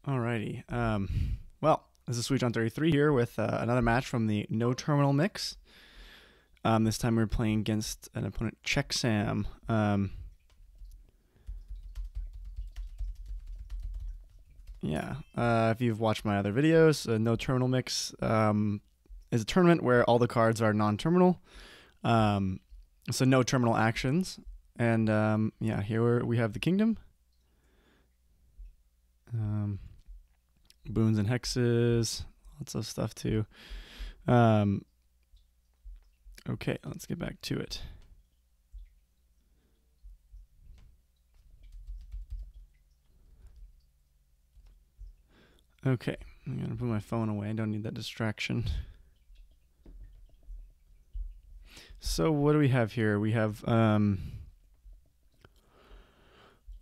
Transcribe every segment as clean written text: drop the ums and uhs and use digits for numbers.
Alrighty. Well, this is Sweet John 33 here with another match from the No Terminal Mix. This time we're playing against an opponent, CheckSam. Yeah. If you've watched my other videos, No Terminal Mix is a tournament where all the cards are non-terminal. So no terminal actions. And yeah, here we have the Kingdom. Boons and hexes, lots of stuff too. Okay, let's get back to it. Okay, I'm gonna put my phone away. I don't need that distraction. So what do we have here? We have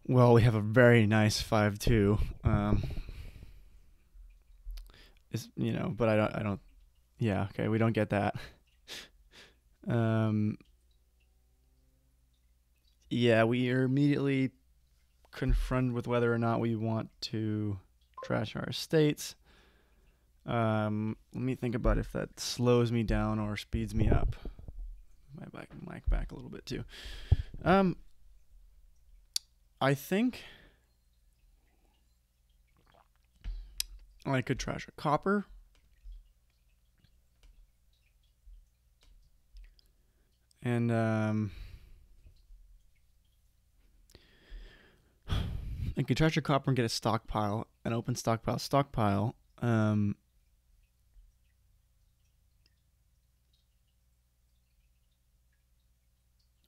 well, we have a very nice 5-2. But I don't. Yeah, okay, we don't get that. Yeah, we are immediately confronted with whether or not we want to trash our estates. Let me think about if that slows me down or speeds me up. My mic back a little bit too. I think I could trash a copper. And I could trash a copper and get a stockpile, an open stockpile.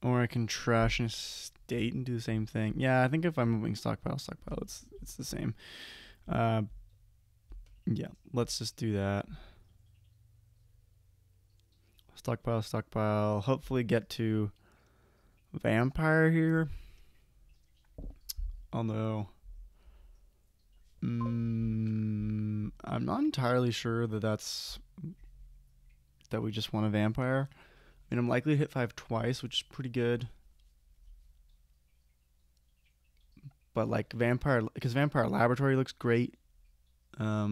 Or I can trash an estate and do the same thing. Yeah, I think if I'm moving stockpile, it's the same. Yeah, let's just do that. Stockpile. Hopefully get to vampire here. Although, I'm not entirely sure that we just want a vampire. I mean, I'm likely to hit 5 twice, which is pretty good. But like vampire, because vampire laboratory looks great. Yeah,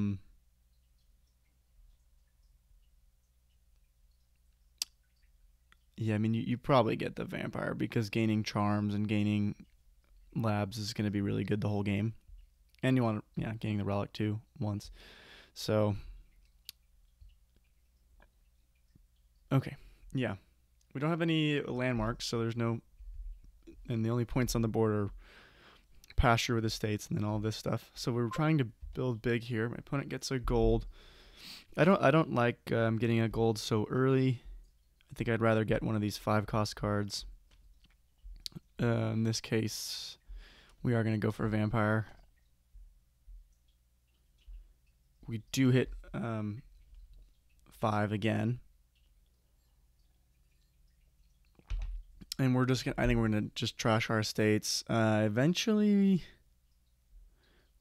I mean, you probably get the vampire because gaining charms and gaining labs is going to be really good the whole game. And you want to, gaining the relic too once. So, okay. Yeah. We don't have any landmarks, so there's no, and the only points on the board are pasture with estates and then all this stuff. So we're trying to build big here. My opponent gets a gold. I don't like getting a gold so early. I think I'd rather get one of these 5-cost cards. In this case, we are going to go for a vampire. We do hit 5 again. And I think we're going to just trash our estates. Eventually,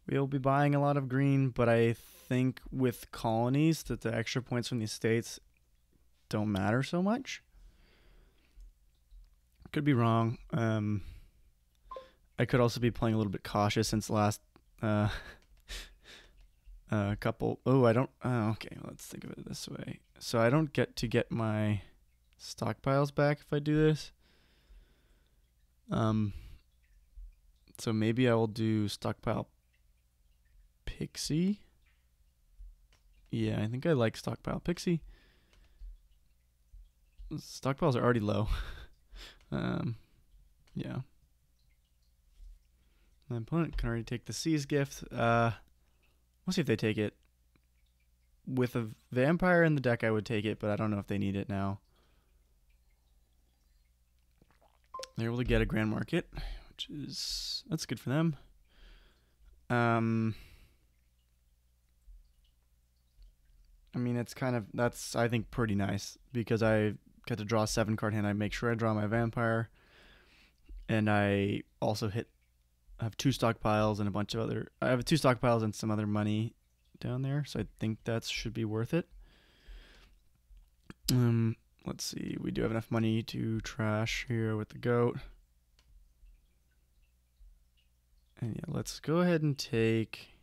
we'll be buying a lot of green, but I think with colonies that the extra points from the estates don't matter so much. Could be wrong. I could also be playing a little bit cautious since the last couple. Oh, I don't. Okay, let's think of it this way. So I don't get to get my stockpiles back if I do this. So maybe I will do stockpile pixie. Yeah, I think I like stockpile pixie. Stockpiles are already low. Yeah. My opponent can already take the Sea's Gift. We'll see if they take it. With a vampire in the deck, I would take it, but I don't know if they need it now. They're able to get a Grand Market, that's good for them. I mean, that's I think pretty nice because I get to draw a 7-card hand. I make sure I draw my vampire, and I also have 2 stockpiles and a bunch of other. I have 2 stockpiles and some other money down there, so I think that should be worth it. Let's see. We do have enough money to trash here with the goat. And yeah, let's go ahead and take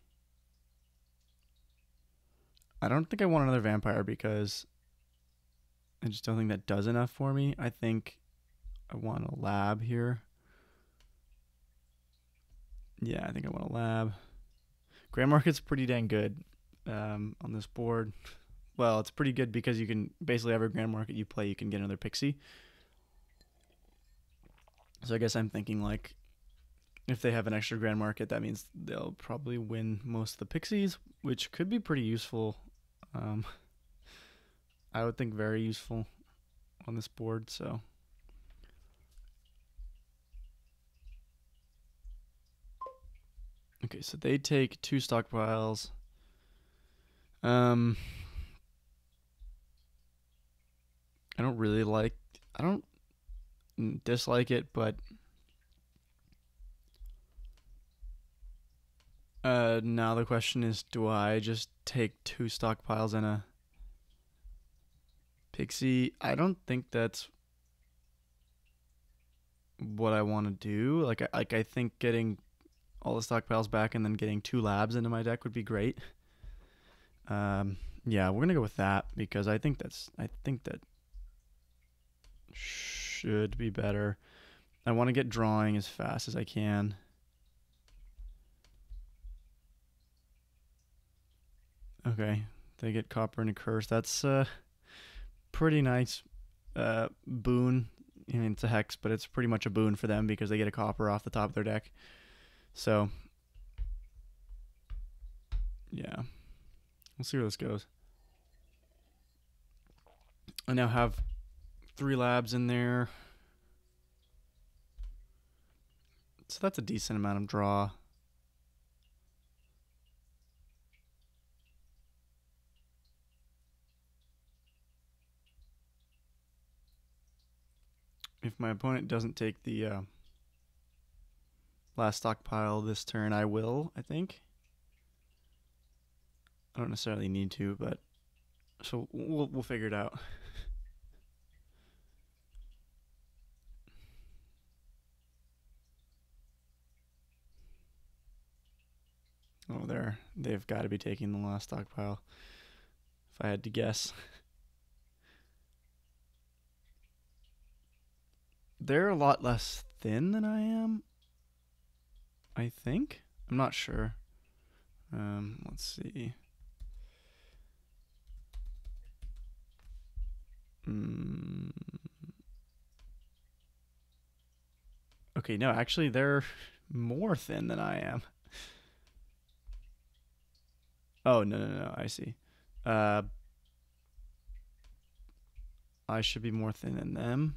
I don't think I want another vampire because I just don't think that does enough for me. I think I want a lab here. Yeah, I think I want a lab. Grand Market's pretty dang good on this board. Well, it's pretty good because you can basically every Grand Market you play, you can get another pixie. So I guess I'm thinking like if they have an extra Grand Market, that means they'll probably win most of the pixies, which could be pretty useful. Um, I would think very useful on this board. So okay, so they take 2 stockpiles. I don't really like. I don't dislike it, but now the question is, do I just take 2 stockpiles and a pixie? I don't think that's what I want to do. I think getting all the stockpiles back and then getting 2 labs into my deck would be great. Yeah, we're gonna go with that because I think that should be better. I want to get drawing as fast as I can. Okay, they get copper and a curse. That's pretty nice boon. I mean, it's a hex, but it's pretty much a boon for them because they get a copper off the top of their deck. So, yeah, we'll see where this goes. I now have 3 labs in there. So that's a decent amount of draw. If my opponent doesn't take the last stockpile this turn, I will, I think. I don't necessarily need to, but so we'll figure it out. Oh, they've got to be taking the last stockpile. If I had to guess, they're a lot less thin than I am. I think. I'm not sure. Let's see. Okay, no, actually, they're more thin than I am. Oh, no, I see. Uh, I should be more thin than them.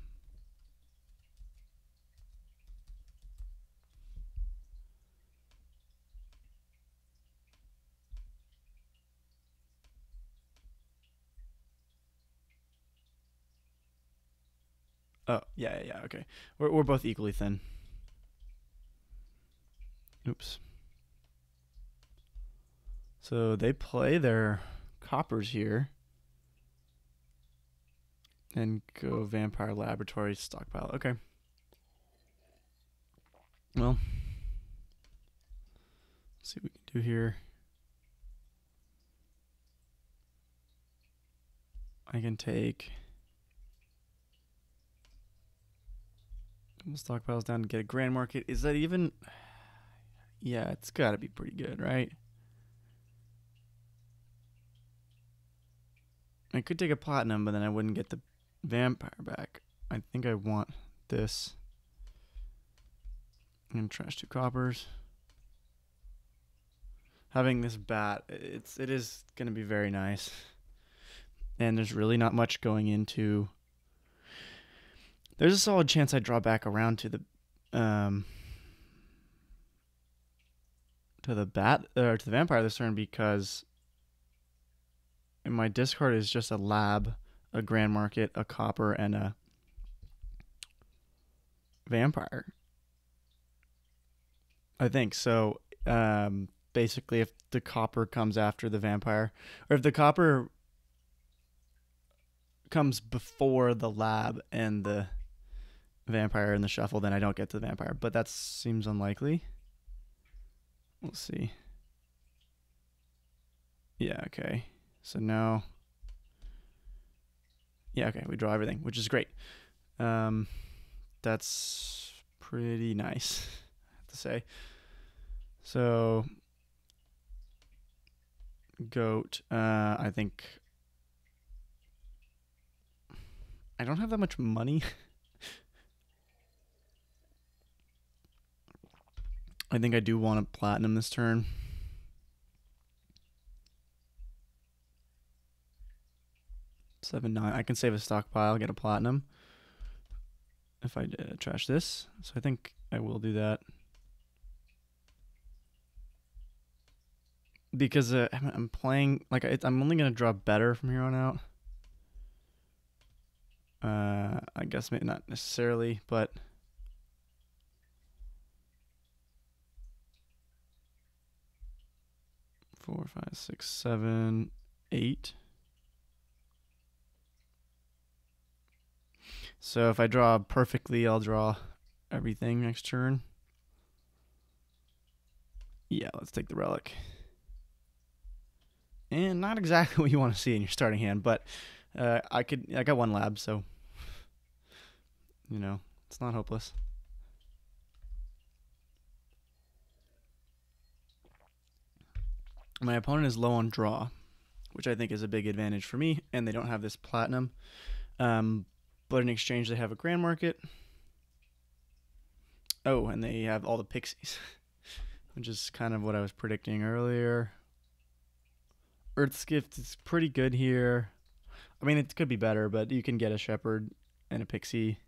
Oh, yeah, okay. We're both equally thin. Oops. So they play their coppers here and go Vampire Laboratory stockpile. Okay. Well, let's see what we can do here. I can take stockpiles down to get a Grand Market. Is that even? Yeah, it's got to be pretty good, right? I could take a Platinum, but then I wouldn't get the Vampire back. I think I want this. And trash 2 coppers. Having this bat, it is going to be very nice. And there's really not much going into. There's a solid chance I draw back around to the bat or to the vampire this turn because my discard is just a lab, a Grand Market, a copper, and a vampire. I think so. Basically, if the copper comes after the vampire, or if the copper comes before the lab and the vampire in the shuffle, then I don't get to the vampire. But that seems unlikely. We'll see. Yeah, okay. So now, yeah, okay, we draw everything, which is great. That's pretty nice, I have to say. So, goat, I think I don't have that much money. I think I do want to platinum this turn. Seven, 9. I can save a stockpile, get a platinum if I trash this. So I think I will do that. Because I'm playing, like, I'm only going to draw better from here on out. I guess maybe not necessarily, but 4, 5, 6, 7, 8. So if I draw perfectly, I'll draw everything next turn. Yeah, let's take the relic. And not exactly what you want to see in your starting hand, but I got one lab, so it's not hopeless. My opponent is low on draw, which I think is a big advantage for me, and they don't have this platinum. But in exchange, they have a grand market. Oh, and they have all the pixies, which is kind of what I was predicting earlier. Earth's Gift is pretty good here. I mean, it could be better, but you can get a shepherd and a pixie.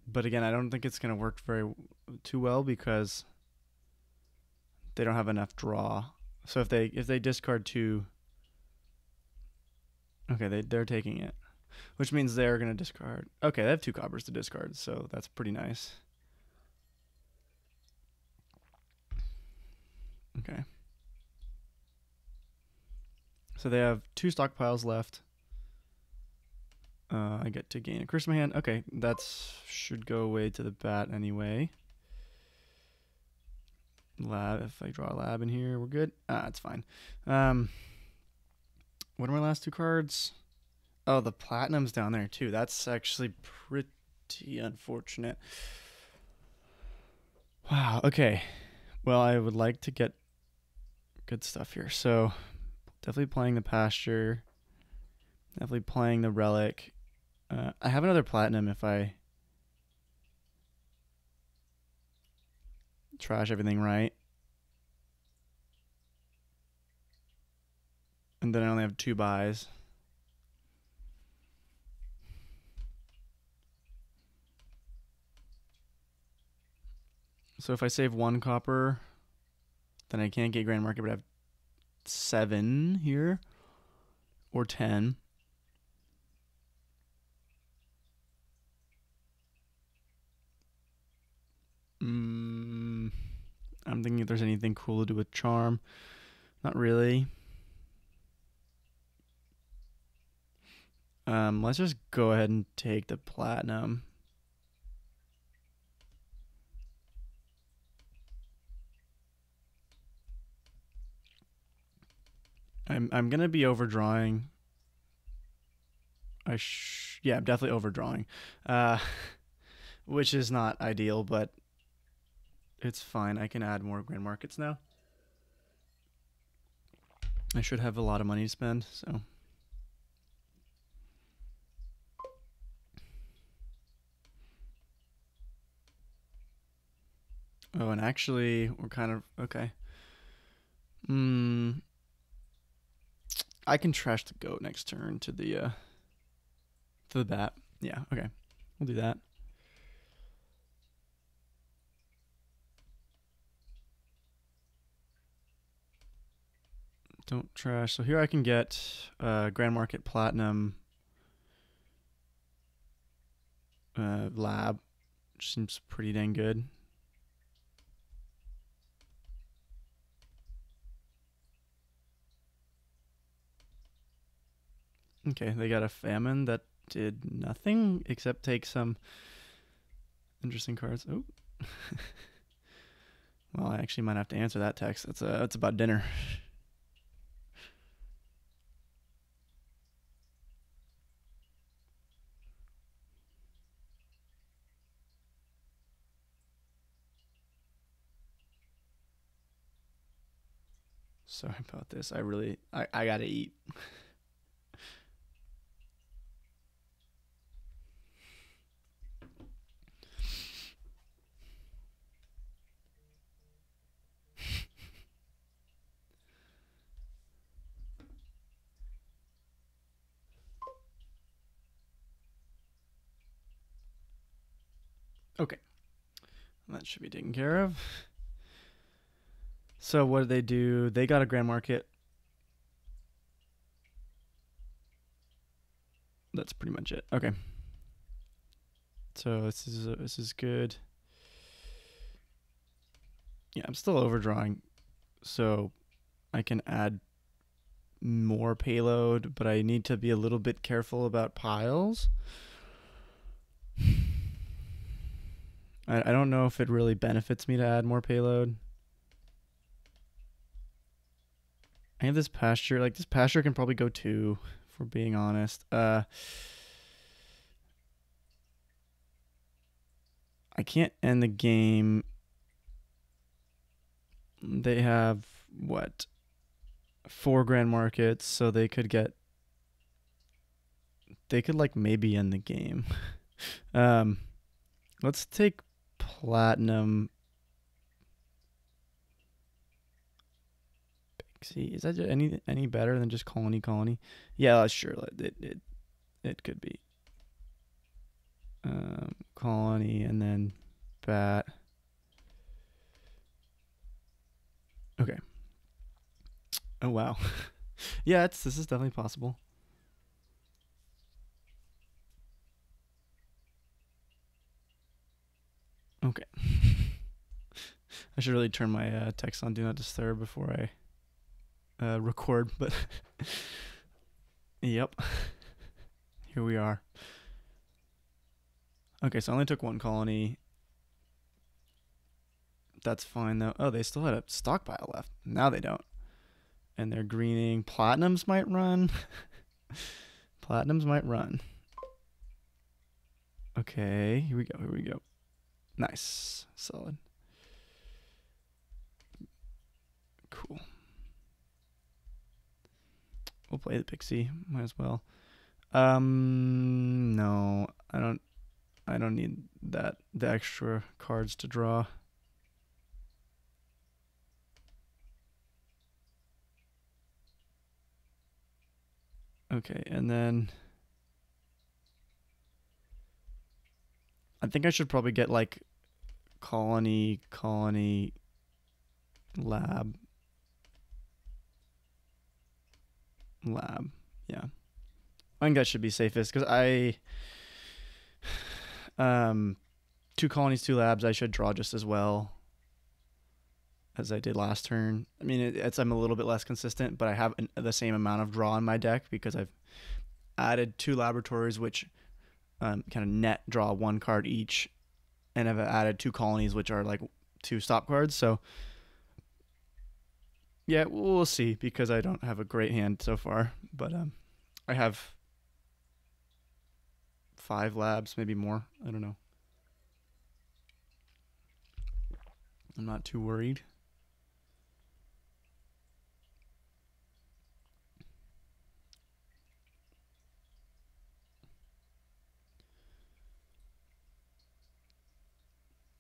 But again, I don't think it's going to work too well because they don't have enough draw. So if they discard 2, okay, they're taking it, which means they're going to discard. Okay, they have 2 coppers to discard, so that's pretty nice. Okay. So they have 2 stockpiles left. I get to gain a curse in my hand. Okay, that should go away to the bat anyway. Lab, if I draw a lab in here, we're good. It's fine. What are my last 2 cards? Oh, the platinum's down there too. That's actually pretty unfortunate. Wow, okay. Well, I would like to get good stuff here. So, definitely playing the pasture. Definitely playing the relic. I have another platinum if I trash everything right. And then I only have 2 buys. So if I save 1 copper, then I can't get grand market, but I have 7 here. Or 10. I'm thinking if there's anything cool to do with charm. Not really. Let's just go ahead and take the platinum. I'm gonna be overdrawing. Yeah, I'm definitely overdrawing. Which is not ideal, but it's fine. I can add more grand markets now. I should have a lot of money to spend, so. Oh, and actually, we're kind of okay. I can trash the goat next turn to the bat. Yeah, okay. We'll do that. Don't trash. So here I can get Grand Market Platinum Lab, which seems pretty dang good. Okay, they got a Famine that did nothing except take some interesting cards. Oh. Well, I actually might have to answer that text. It's about dinner. Sorry about this. I gotta eat. Okay. That should be taken care of. So what did they do? They got a grand market. That's pretty much it. Okay. So this is good. Yeah, I'm still overdrawing, so I can add more payload, but I need to be a little bit careful about piles. I don't know if it really benefits me to add more payload. I have this pasture. Like, this pasture can probably go 2, if we're being honest. I can't end the game. They have, what, 4 grand markets, so they could like maybe end the game. Let's take platinum. See, is that any better than just colony? Yeah, sure. It could be colony and then bat. Okay. Oh wow. Yeah, this is definitely possible. Okay. I should really turn my text on Do Not Disturb before I record, but yep. Here we are. Okay, so I only took 1 colony. That's fine though. Oh, they still had a stockpile left. Now they don't. And they're greening. Platinums might run. Platinums might run. Okay, here we go. Nice. Solid. Cool. We'll play the pixie. Might as well. No, I don't need the extra cards to draw. Okay, and then I think I should probably get like colony, lab. Yeah. I think that should be safest because 2 colonies, 2 labs, I should draw just as well as I did last turn. I mean, I'm a little bit less consistent, but I have the same amount of draw in my deck because I've added 2 laboratories, which kind of net draw 1 card each, and I've added 2 colonies, which are like 2 stop cards. So yeah, we'll see because I don't have a great hand so far, but I have 5 labs, maybe more. I don't know. I'm not too worried.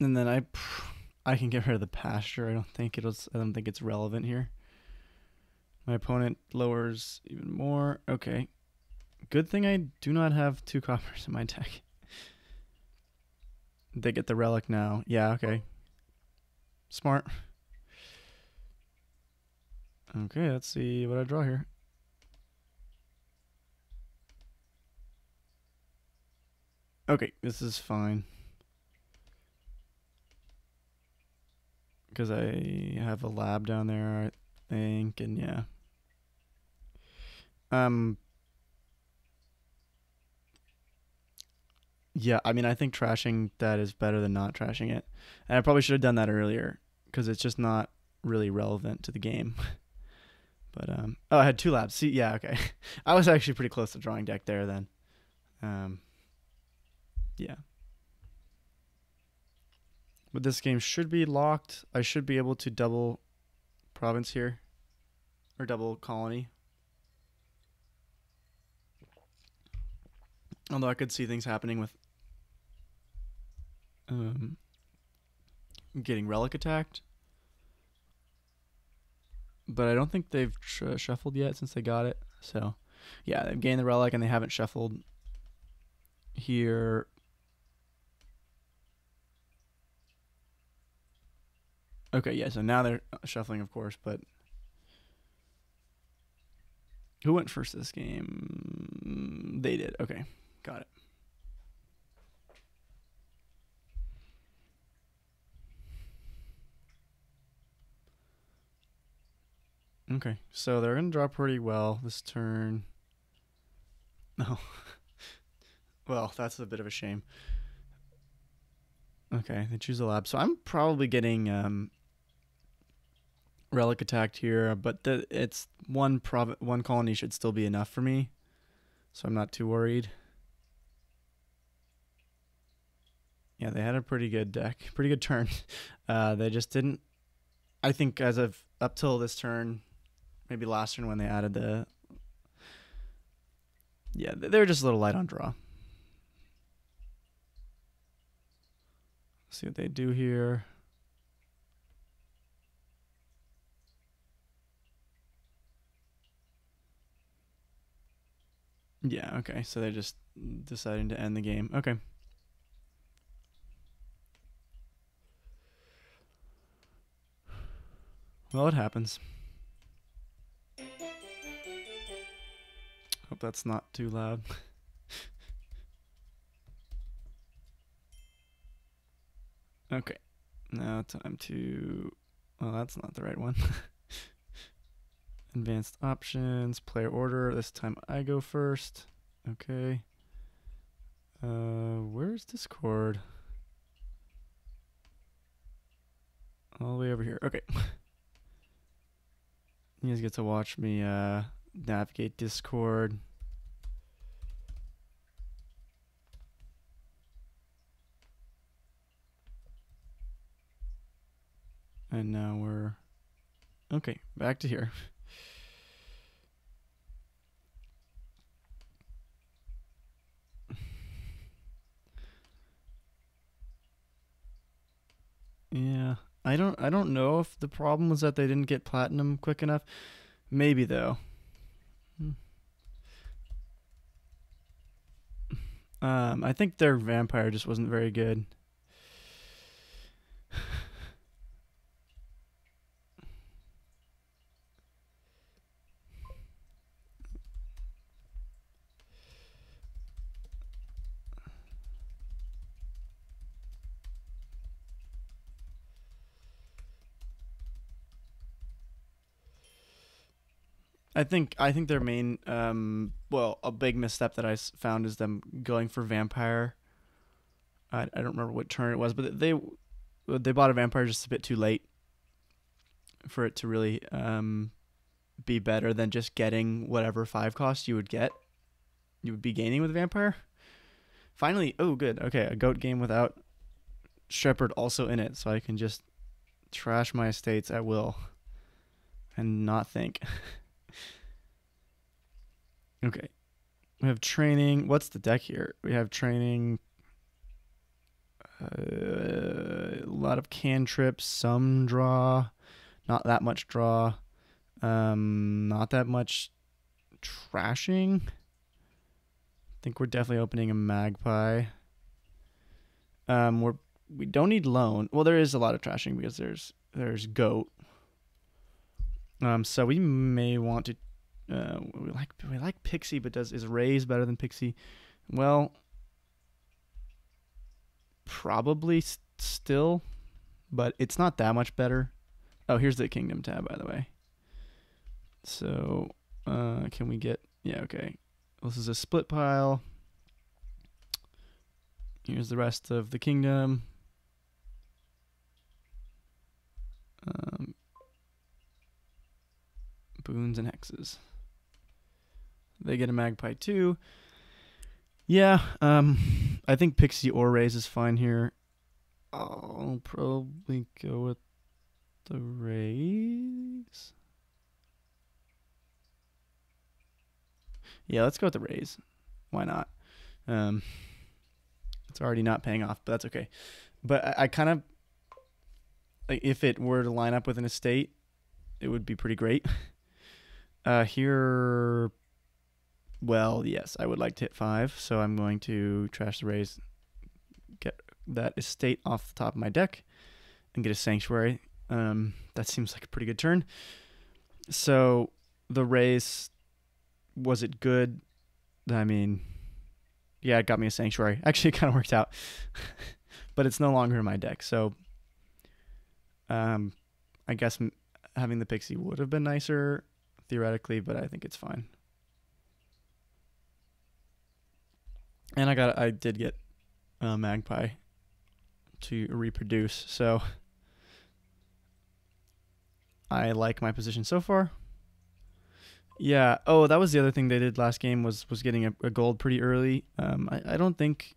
And then I can get rid of the pasture. I don't think it's relevant here. My opponent lowers even more. Okay. Good thing I do not have 2 coppers in my deck. They get the relic now. Yeah, okay. Smart. Okay, let's see what I draw here. Okay, this is fine. Because I have a lab down there, I think, and yeah. Yeah, I mean, I think trashing that is better than not trashing it. And I probably should have done that earlier because it's just not really relevant to the game. But oh, I had 2 labs. See, yeah, okay. I was actually pretty close to drawing deck there then. Yeah. But this game should be locked. I should be able to double province here. or double colony. Although I could see things happening with getting relic attacked. But I don't think they've shuffled yet since they got it. So, yeah, they've gained the relic and they haven't shuffled here. Okay, yeah, so now they're shuffling, of course, but who went first this game? They did. Okay, got it. Okay, so they're going to draw pretty well this turn. No. Well, that's a bit of a shame. Okay, they choose a lab. So I'm probably getting relic attacked here, but it's one colony should still be enough for me. So I'm not too worried. Yeah, they had a pretty good deck. Pretty good turn. They just didn't... I think as of up till this turn, maybe last turn when they added the... Yeah, they were just a little light on draw. Let's see what they do here. Yeah, okay. So they're just deciding to end the game. Okay. Well, it happens. Hope that's not too loud. Okay. Now time to... Well, that's not the right one. Advanced options, player order. This time I go first. Okay. Where's Discord? All the way over here. Okay. You guys get to watch me navigate Discord. And now we're... Okay, back to here. Yeah, I don't know if the problem was that they didn't get platinum quick enough. Maybe though. I think their vampire just wasn't very good. I think their main well, a big misstep that I found is them going for vampire. I don't remember what turn it was, but they bought a vampire just a bit too late for it to really be better than just getting whatever 5 cost you would be gaining with vampire. Finally, oh good, okay, a goat game without shepherd also in it, so I can just trash my estates at will and not think. Okay, we have training. What's the deck here? We have training, a lot of cantrips, some draw, not that much draw, not that much trashing. I think we're definitely opening a magpie. We don't need loan. Well, there is a lot of trashing because there's goat. So we may want to. We like Pixie, but is Raise better than Pixie? Well, probably still, but it's not that much better. Oh, here's the Kingdom tab, by the way. So, can we get... Yeah, okay. This is a split pile. Here's the rest of the Kingdom. Boons and hexes. They get a magpie too. Yeah, I think Pixie or Raise is fine here. I'll probably go with the Raise. Yeah, let's go with the raise. Why not? Um, it's already not paying off, but that's okay. But I kind of like if it were to line up with an estate, it would be pretty great. Here, well, yes, I would like to hit 5, so I'm going to trash the raise, get that estate off the top of my deck, and get a sanctuary. That seems like a pretty good turn. So the raise, was it good? I mean, yeah, it got me a sanctuary. Actually, it kind of worked out, but it's no longer in my deck. So, I guess having the pixie would have been nicer theoretically, but I think it's fine. And I did get a magpie to reproduce, so I like my position so far. Yeah. Oh, that was the other thing they did last game was getting a gold pretty early. I don't think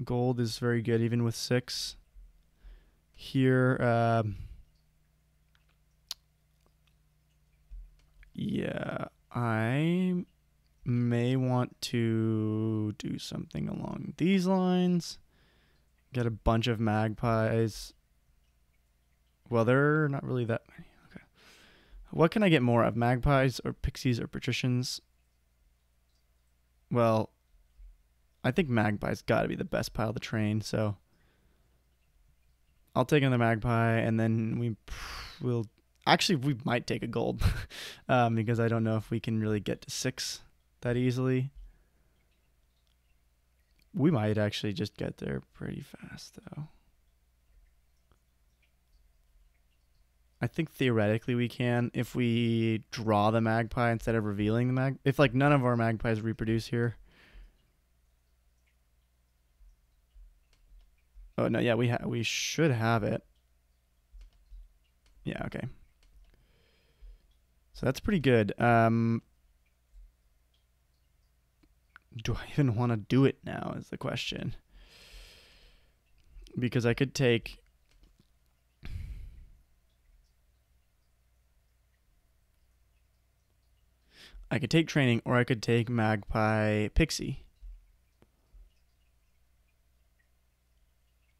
gold is very good even with 6. Here, yeah, I may want to do something along these lines. Get a bunch of magpies. Well, they're not really that many. Okay. What can I get more of? Magpies or pixies or patricians? Well, I think magpie's got to be the best pile to train, so I'll take another magpie, and then we'll actually we might take a gold because I don't know if we can really get to 6 that easily. We might actually just get there pretty fast, though. I think theoretically we can if we draw the magpie instead of revealing the mag. If like none of our magpies reproduce here. Oh no, yeah, we should have it. Yeah, okay. So that's pretty good. Do I even want to do it now is the question. Because I could take training, or I could take magpie pixie.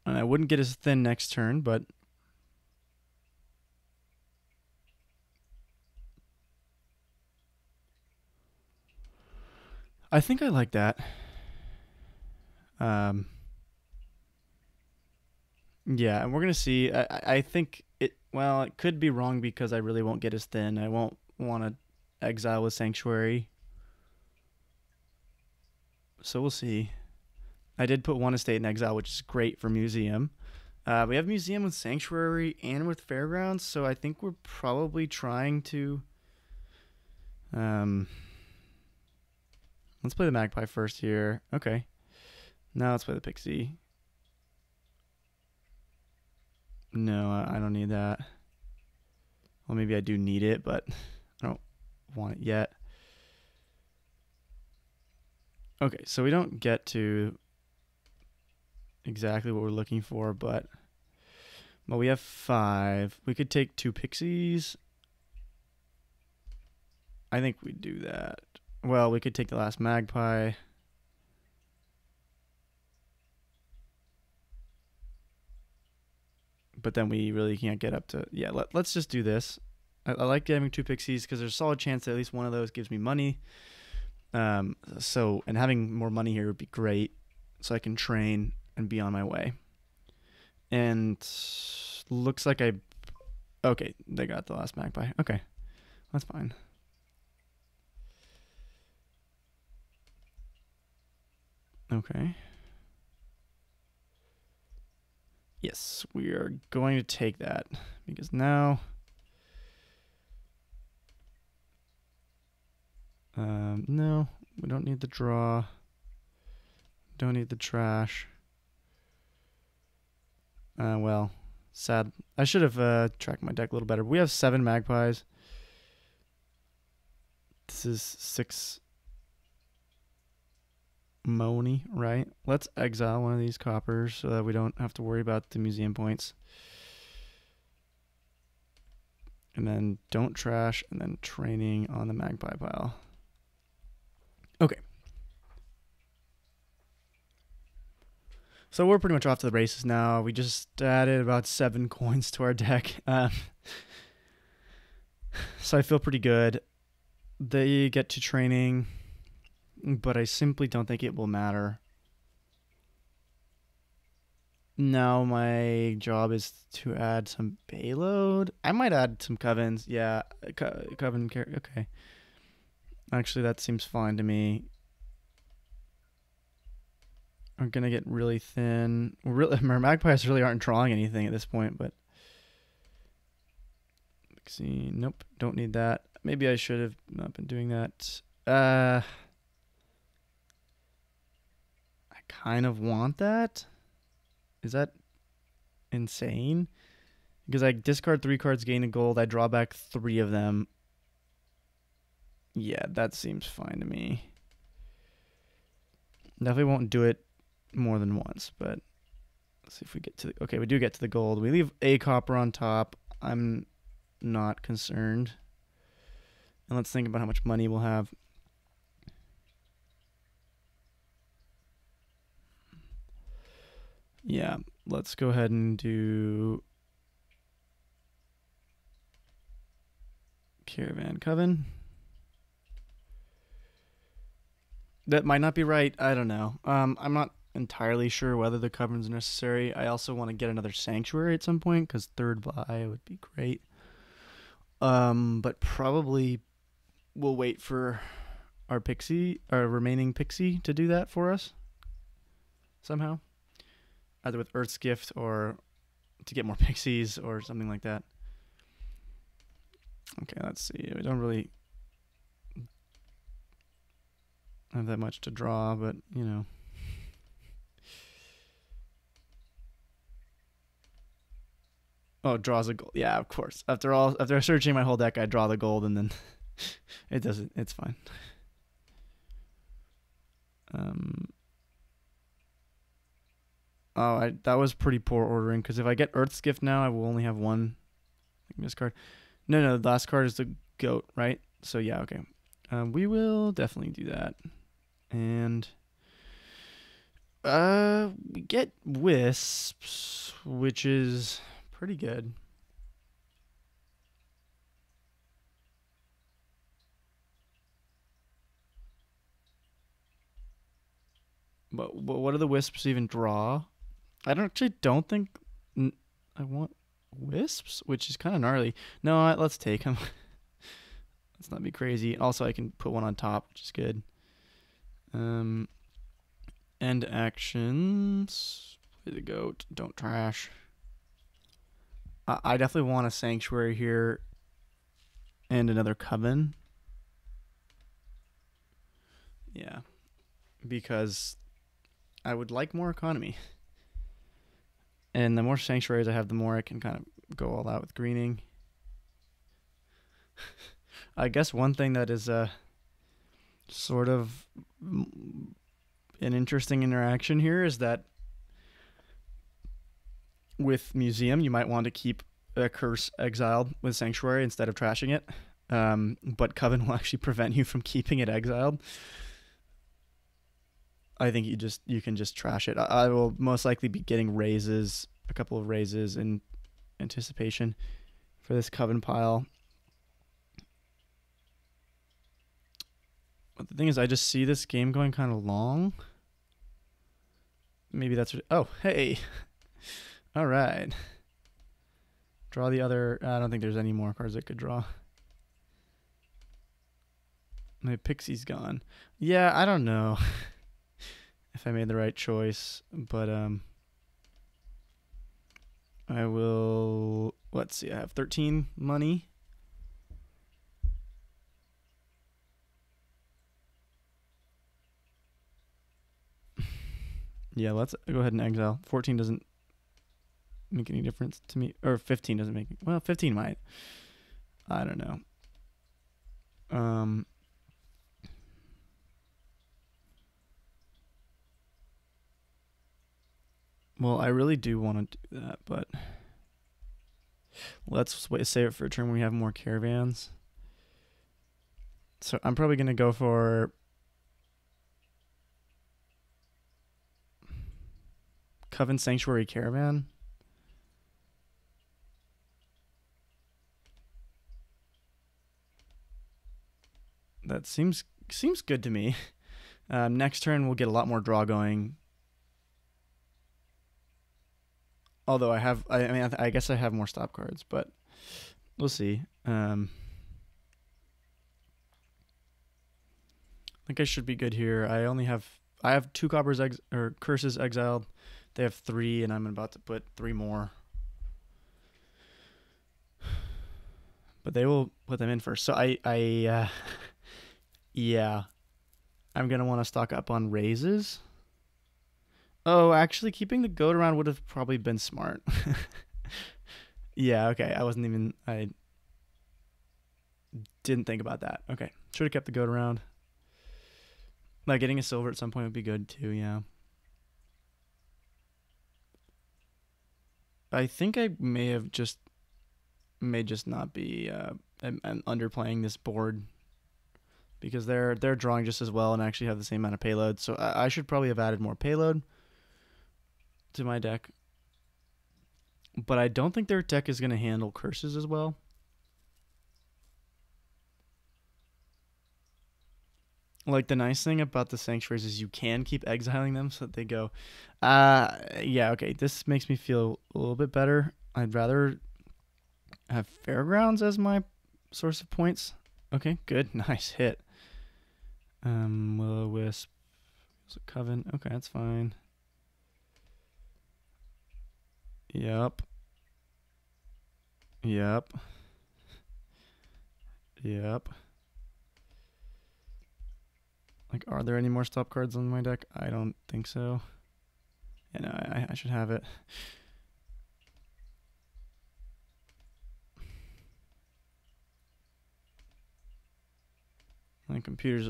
And I wouldn't get as thin next turn, but I think I like that. Yeah, and we're going to see. I think it could be wrong because I really won't get as thin. I won't want to exile with Sanctuary. So we'll see. I did put 1 estate in exile, which is great for Museum. We have Museum with Sanctuary and with Fairgrounds, so I think we're probably trying to... let's play the Magpie first here. Okay. Now let's play the Pixie. No, I don't need that. Well, maybe I do need it, but I don't want it yet. Okay, so we don't get to exactly what we're looking for, but we have 5. We could take 2 pixies. I think we'd do that. Well, we could take the last magpie. But then we really can't get up to... Yeah, let's just do this. I like having 2 pixies because there's a solid chance that at least one of those gives me money. And having more money here would be great, so I can train and be on my way. And looks like okay, they got the last magpie. Okay, that's fine. Okay. Yes, we are going to take that because now... no, we don't need the draw. Don't need the trash. Well, sad. I should have tracked my deck a little better. We have 7 magpies. This is 6 money, right? Let's exile one of these coppers so that we don't have to worry about the museum points. And then don't trash, and then training on the magpie pile. Okay. So we're pretty much off to the races now. We just added about 7 coins to our deck. So I feel pretty good. They get to training, but I simply don't think it will matter. Now my job is to add some payload. I might add some covens. Yeah, coven. Okay. Actually, that seems fine to me. Are gonna get really thin. Our magpies really aren't drawing anything at this point, but see, nope, don't need that. Maybe I should have not been doing that. I kind of want that. Is that insane? Because I discard 3 cards, gain a gold. I draw back 3 of them. Yeah, that seems fine to me. Definitely won't do it more than once, but let's see if we get to the... Okay, we do get to the gold. We leave a copper on top. I'm not concerned. And let's think about how much money we'll have. Yeah, let's go ahead and do Caravan Coven. That might not be right. I don't know. I'm not entirely sure whether the Coven's necessary. I also want to get another Sanctuary at some point because 3rd buy would be great. But probably we'll wait for our remaining Pixie to do that for us somehow. Either with Earth's Gift or to get more Pixies or something like that. Okay, let's see. We don't really have that much to draw, but, you know. Oh, draws a gold. Yeah, of course. After searching my whole deck, I draw the gold, and then it doesn't. It's fine. That was pretty poor ordering, because if I get Earth's Gift now, I will only have 1 discard. No, the last card is the goat, right? So yeah, okay. We will definitely do that. And we get Wisps, which is pretty good. But what do the Wisps even draw? I don't think I want Wisps, which is kind of gnarly. No, let's take them. Let's not be crazy. Also, I can put 1 on top, which is good. End actions. Play the goat. Don't trash. I definitely want a Sanctuary here and another Coven. Yeah. Because I would like more economy. And the more Sanctuaries I have, the more I can kind of go all out with greening. I guess one thing that is sort of an interesting interaction here is that with Museum, you might want to keep a curse exiled with Sanctuary instead of trashing it. But Coven will actually prevent you from keeping it exiled. I think you can just trash it. I will most likely be getting raises, a couple of raises in anticipation for this Coven pile. But the thing is, I just see this game going kind of long. Maybe that's what... Oh, hey. All right. Draw the other... I don't think there's any more cards I could draw. My Pixie's gone. Yeah, I don't know if I made the right choice, but I will... Let's see, I have 13 money. Yeah, let's go ahead and exile. 14 doesn't make any difference to me. Or 15 doesn't make... Well, 15 might. I don't know. Well, I really do want to do that, but... Let's save it for a turn when we have more caravans. So I'm probably going to go for... Coven Sanctuary Caravan. That seems good to me. Next turn we'll get a lot more draw going. Although I guess I have more stop cards, but we'll see. I think I should be good here. I have 2 curses exiled. They have 3, and I'm about to put 3 more. But they will put them in first. So yeah, I'm gonna want to stock up on raises. Oh, actually, keeping the goat around would have probably been smart. Yeah, okay. I didn't think about that. Okay, should have kept the goat around. Like getting a silver at some point would be good too. Yeah. I think I may just not be I'm underplaying this board because they're drawing just as well and actually have the same amount of payload. So I should probably have added more payload to my deck. But I don't think their deck is going to handle curses as well. Like, the nice thing about the sanctuaries is you can keep exiling them so that they go, yeah, okay, this makes me feel a little bit better. I'd rather have Fairgrounds as my source of points. Okay, good. Nice hit. Will-O-Wisp. It's a Coven. Okay, that's fine. Yep. Yep. Yep. Like, are there any more stop cards on my deck? I don't think so. Yeah, no, I should have it. My computer's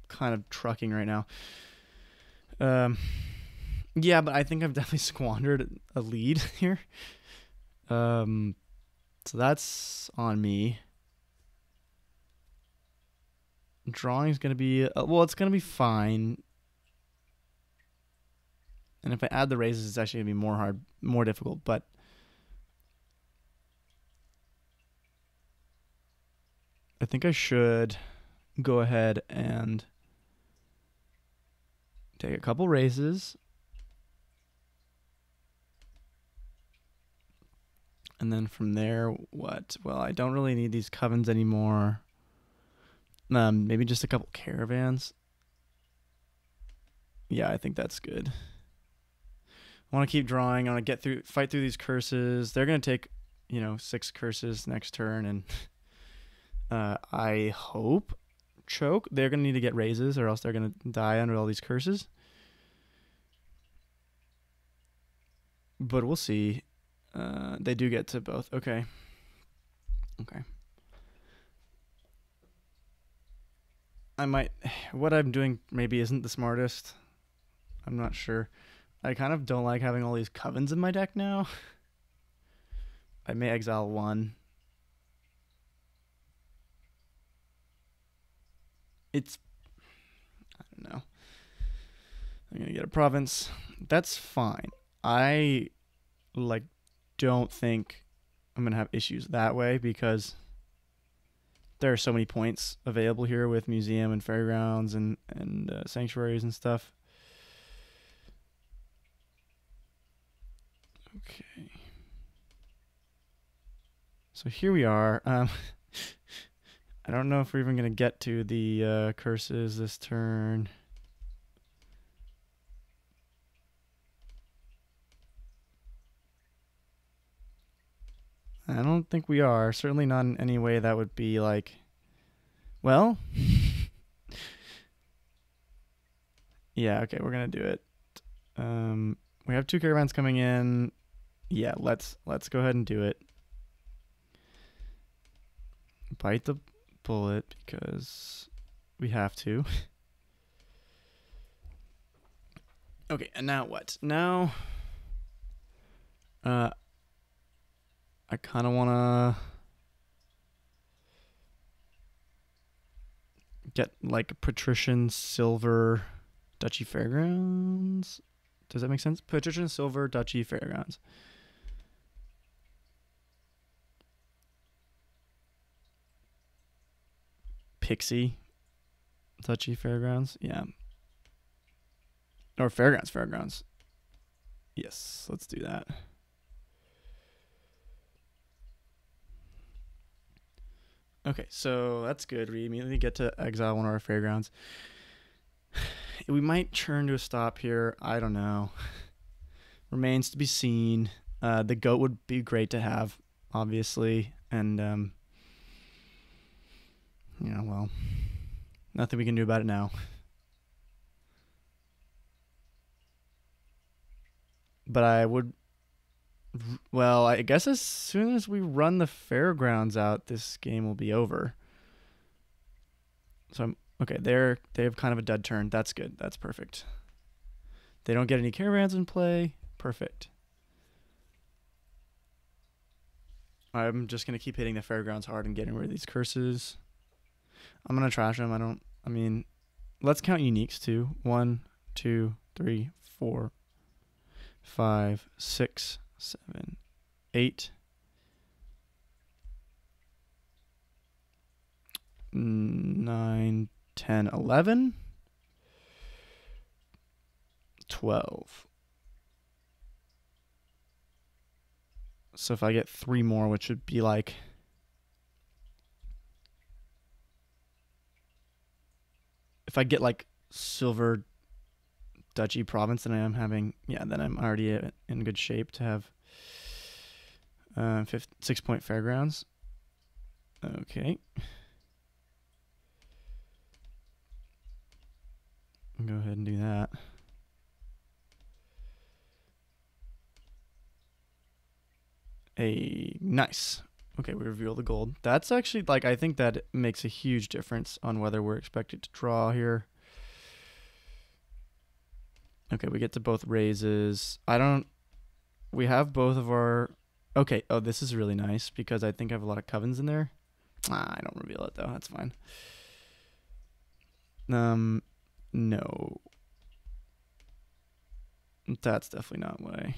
kind of trucking right now. Yeah, but I think I've definitely squandered a lead here. So that's on me. Drawing is going to be, well, it's going to be fine. And if I add the raises, it's actually going to be more difficult, but I think I should go ahead and take a couple raises. And then from there, what? Well, I don't really need these covens anymore. Maybe just a couple caravans. Yeah, I think that's good. I want to keep drawing. I want to fight through these curses. They're going to take, 6 curses next turn, and I hope choke. They're going to need to get raises, or else they're going to die under all these curses. But we'll see. They do get to both. Okay. What I'm doing maybe isn't the smartest. I'm not sure. I kind of don't like having all these covens in my deck now. I may exile 1. I don't know. I'm going to get a province. That's fine. I, don't think I'm going to have issues that way because there are so many points available here with museum and fairgrounds and sanctuaries and stuff. Okay. So here we are. I don't know if we're even going to get to the curses this turn. I don't think we are. Certainly not in any way that would be like, well, yeah, okay, we're going to do it. We have 2 caravans coming in. Yeah, let's go ahead and do it. Bite the bullet because we have to. Okay, and now what? Now, I kind of want to get like a patrician silver duchy fairgrounds Does that make sense? Patrician, Silver, Duchy, Fairgrounds. Pixie, Duchy, Fairgrounds. Yeah. Or Fairgrounds. Yes, let's do that. Okay, so that's good. We immediately get to exile one of our Fairgrounds. We might churn to a stop here. I don't know. Remains to be seen. The goat would be great to have, obviously. And, well, nothing we can do about it now. But I would... Well, I guess as soon as we run the Fairgrounds out, this game will be over. So, okay, they have kind of a dead turn. That's good. That's perfect. They don't get any caravans in play. Perfect. I'm just going to keep hitting the Fairgrounds hard and getting rid of these curses. I'm going to trash them. Let's count uniques too. 1, 2, 3, 4, 5, 6, 7, 8, 9, 10, 11, 12. So if I get 3 more, which would be like... If I get like Silver Duchy Province, then then I'm already in good shape to have 6-point Fairgrounds. Okay. Go ahead and do that. Nice. Okay, we reveal the gold. That's actually, I think that makes a huge difference on whether we're expected to draw here. Okay, we get to both raises. We have both of our... Okay, this is really nice because I think I have a lot of covens in there. I don't reveal it, though. That's fine. No. That's definitely not what I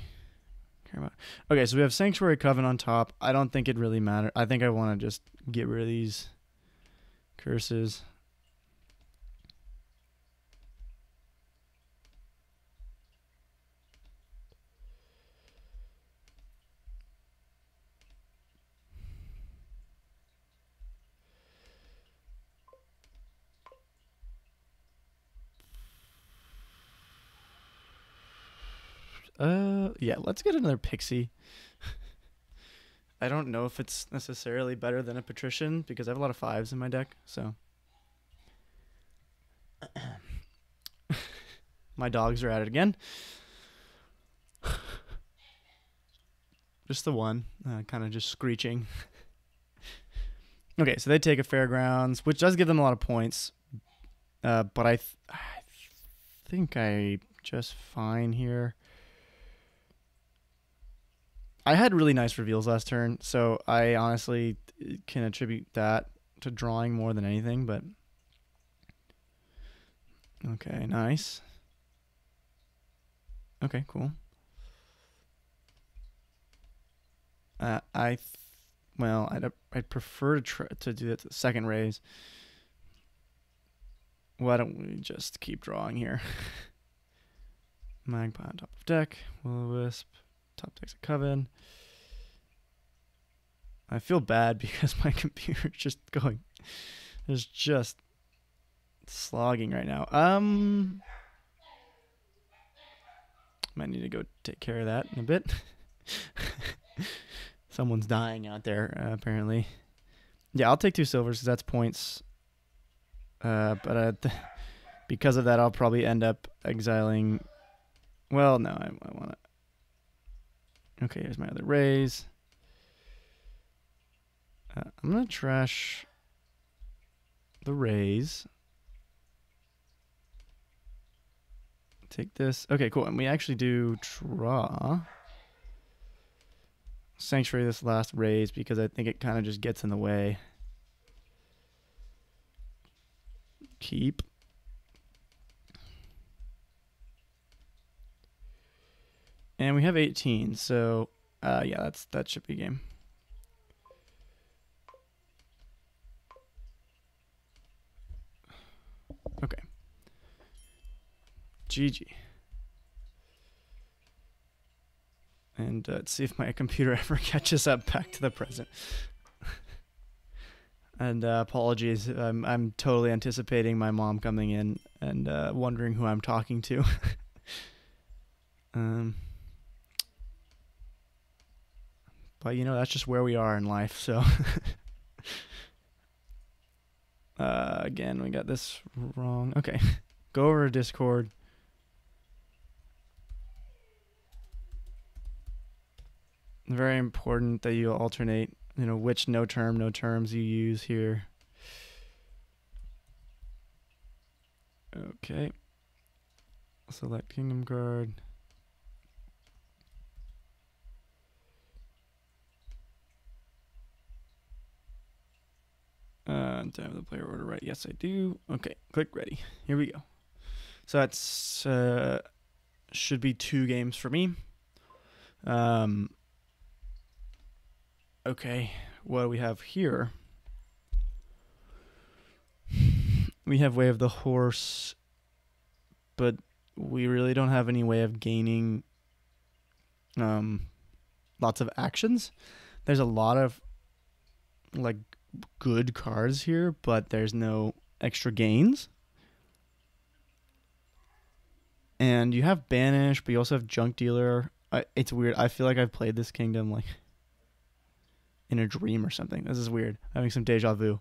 care about. Okay, so we have Sanctuary Coven on top. I don't think it really matters. I think I want to just get rid of these curses. Yeah, let's get another Pixie. I don't know if it's necessarily better than a Patrician because I have a lot of 5s in my deck, so. My dogs are at it again. Just the one, kind of just screeching. Okay, so they take a Fairgrounds, which does give them a lot of points. But I think I just fine here. I had really nice reveals last turn, so I honestly can attribute that to drawing more than anything, but... Okay, nice. Okay, cool. I'd prefer to do that to the second raise. Why don't we just keep drawing here? Magpie on top of deck. Will-O-Wisp. Top deck's a Coven. I feel bad because my computer's just going... It's just slogging right now. Might need to go take care of that in a bit. Someone's dying out there, apparently. Yeah, I'll take 2 silvers because that's points. But because of that, I'll probably end up exiling... Well, no, I want to... Okay, here's my other raise. I'm going to trash the raise. Take this. Okay, cool. And we actually do draw. Sanctuary this last raise because I think it kind of just gets in the way. Keep. And we have 18, so yeah, that should be game. Okay. GG. And let's see if my computer ever catches up back to the present. And apologies, I'm totally anticipating my mom coming in and wondering who I'm talking to. But you know, that's just where we are in life. So again, we got this wrong. Okay, go over to Discord. Very important that you alternate, you know, which no terms you use here. Okay. Select Kingdom card. Do I have the player order right? Yes, I do. Okay, click ready. Here we go. So that's should be 2 games for me. Okay, what do we have here? We have Way of the Horse, but we really don't have any way of gaining lots of actions. There's a lot of like good cards here, but there's no extra gains. And you have Banish, but you also have Junk Dealer. It's weird. I feel like I've played this kingdom like in a dream or something. This is weird. I'm having some deja vu.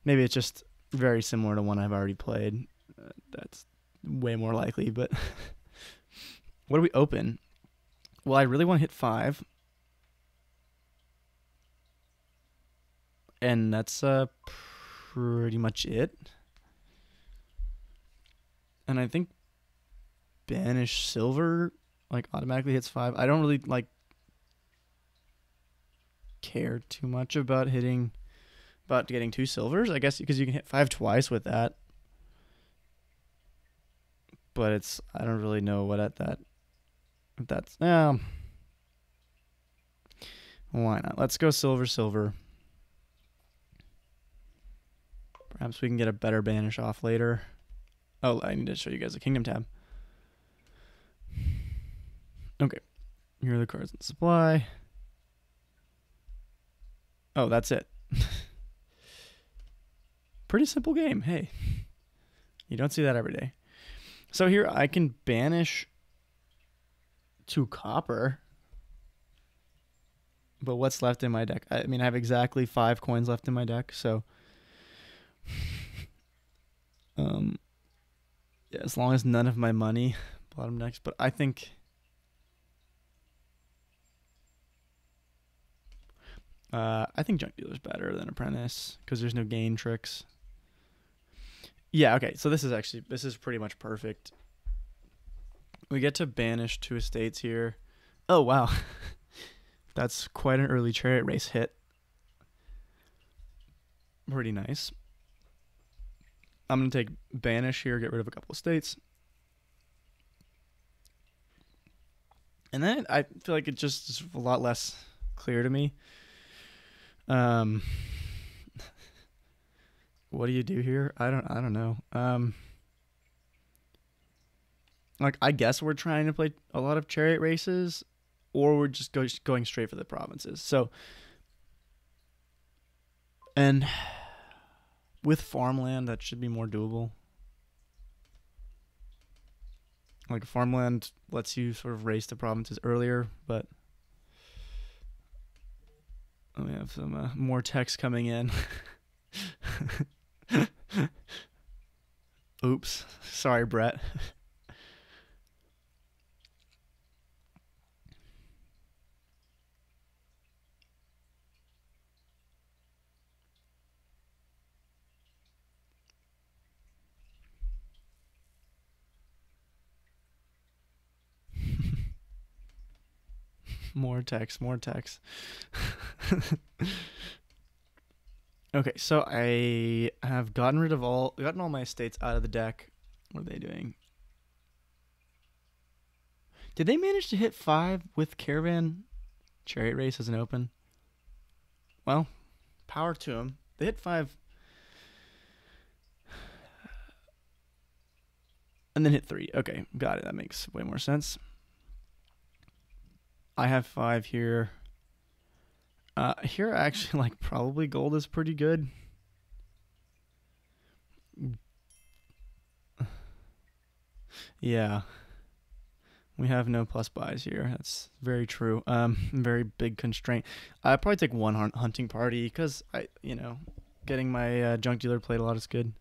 Maybe it's just very similar to one I've already played. That's way more likely, but what do we open? Well, I really want to hit 5. And that's pretty much it. And I think Banish Silver like automatically hits 5. I don't really like care too much about getting 2 silvers, I guess, because you can hit 5 twice with that. But I don't really know what that's why not? Let's go silver. Perhaps we can get a better Banish off later. Oh, I need to show you guys the Kingdom tab. Okay, here are the cards in supply. Oh, that's it. Pretty simple game. Hey, you don't see that every day. So here I can banish 2 copper. But what's left in my deck? I mean, I have exactly 5 coins left in my deck, so yeah, as long as none of my money bottom decks. But I think Junk Dealer's better than Apprentice because there's no gain tricks. Yeah, okay, so this is pretty much perfect. We get to banish 2 estates here. Oh, wow. That's quite an early chariot race hit. Pretty nice. I'm going to take banish here, get rid of a couple of states. And then I feel like it just is a lot less clear to me. What do you do here? I don't know. Like, I guess we're trying to play a lot of chariot races, or we're just going straight for the provinces. So, and with farmland, that should be more doable. Like, farmland lets you sort of race the provinces earlier, but we have some more text coming in. Oops. Sorry, Brett. More text. Okay, so I have gotten all my estates out of the deck. What are they doing? Did they manage to hit 5 with Caravan Chariot Race as an open? Well, power to them. They hit 5 and then hit 3. Okay, got it. That makes way more sense. I have 5 here. Here, actually, like, probably gold is pretty good. Yeah. We have no plus buys here. That's very true. Very big constraint. I'd probably take one hunting party because getting my junk dealer played a lot is good.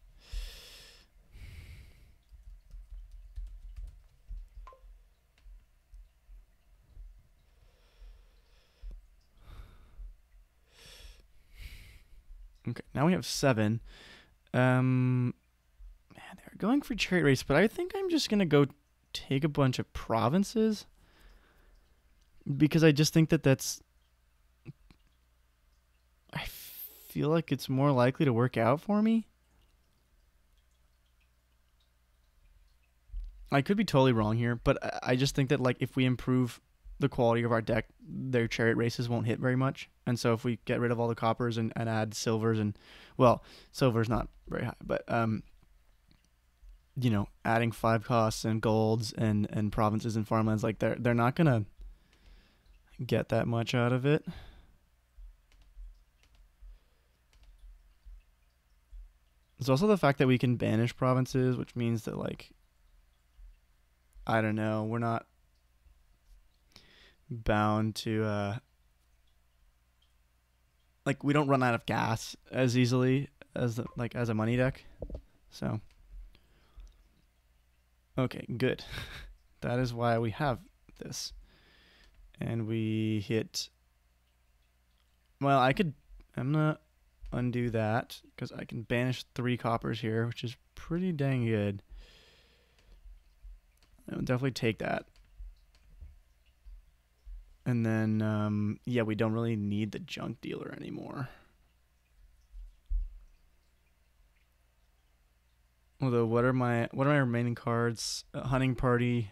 Okay, now we have 7. Man, they're going for chariot race, but I think I'm just gonna go take a bunch of provinces because I just think that's. I feel like it's more likely to work out for me. I could be totally wrong here, but I just think that, like, if we improve the quality of our deck, their chariot races won't hit very much. And so if we get rid of all the coppers and add silvers and, well, silver's not very high, but adding 5 costs and golds and provinces and farmlands, like, they're not gonna get that much out of it. There's also the fact that we can banish provinces, which means that, like, I don't know, we're not bound to like, we don't run out of gas as easily as a money deck. So okay, good. That is why we have this. And we hit, well, I'm gonna undo that because I can banish 3 coppers here, which is pretty dang good. I'll definitely take that. And then, yeah, we don't really need the junk dealer anymore. Although, what are my remaining cards? Hunting party.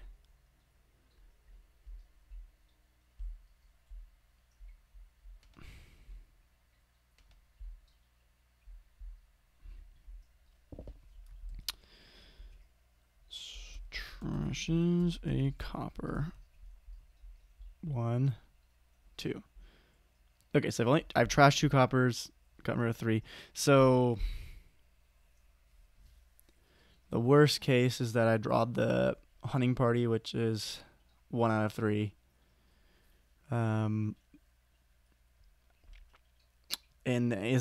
Trashes a copper. 1, 2. Okay, so I've trashed 2 coppers, gotten rid of 3. So the worst case is that I drawed the hunting party, which is 1 out of 3. And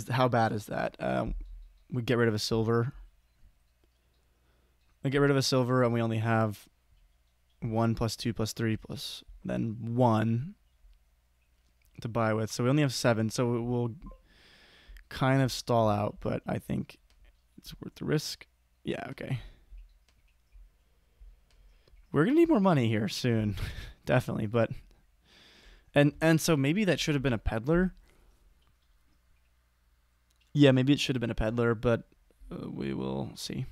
how bad is that? We get rid of a silver. We get rid of a silver, and we only have 1 plus 2 plus 3 plus then 1 to buy with. So we only have 7. So it will kind of stall out, but I think it's worth the risk. Yeah, okay. We're gonna need more money here soon, definitely. But and so maybe that should have been a peddler. Yeah, maybe it should have been a peddler, but we will see.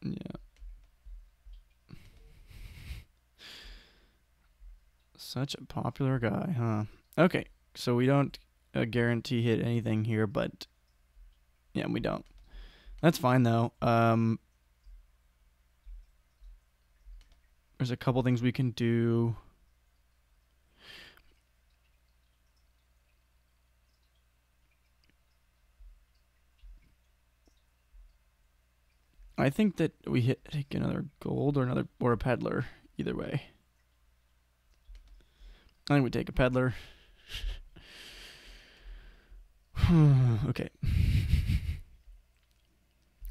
Yeah. Such a popular guy, huh? Okay, so we don't guarantee hit anything here, but yeah, we don't. That's fine though. There's a couple things we can do. I think that we take another gold or a peddler. Either way, I think we take a peddler. Okay.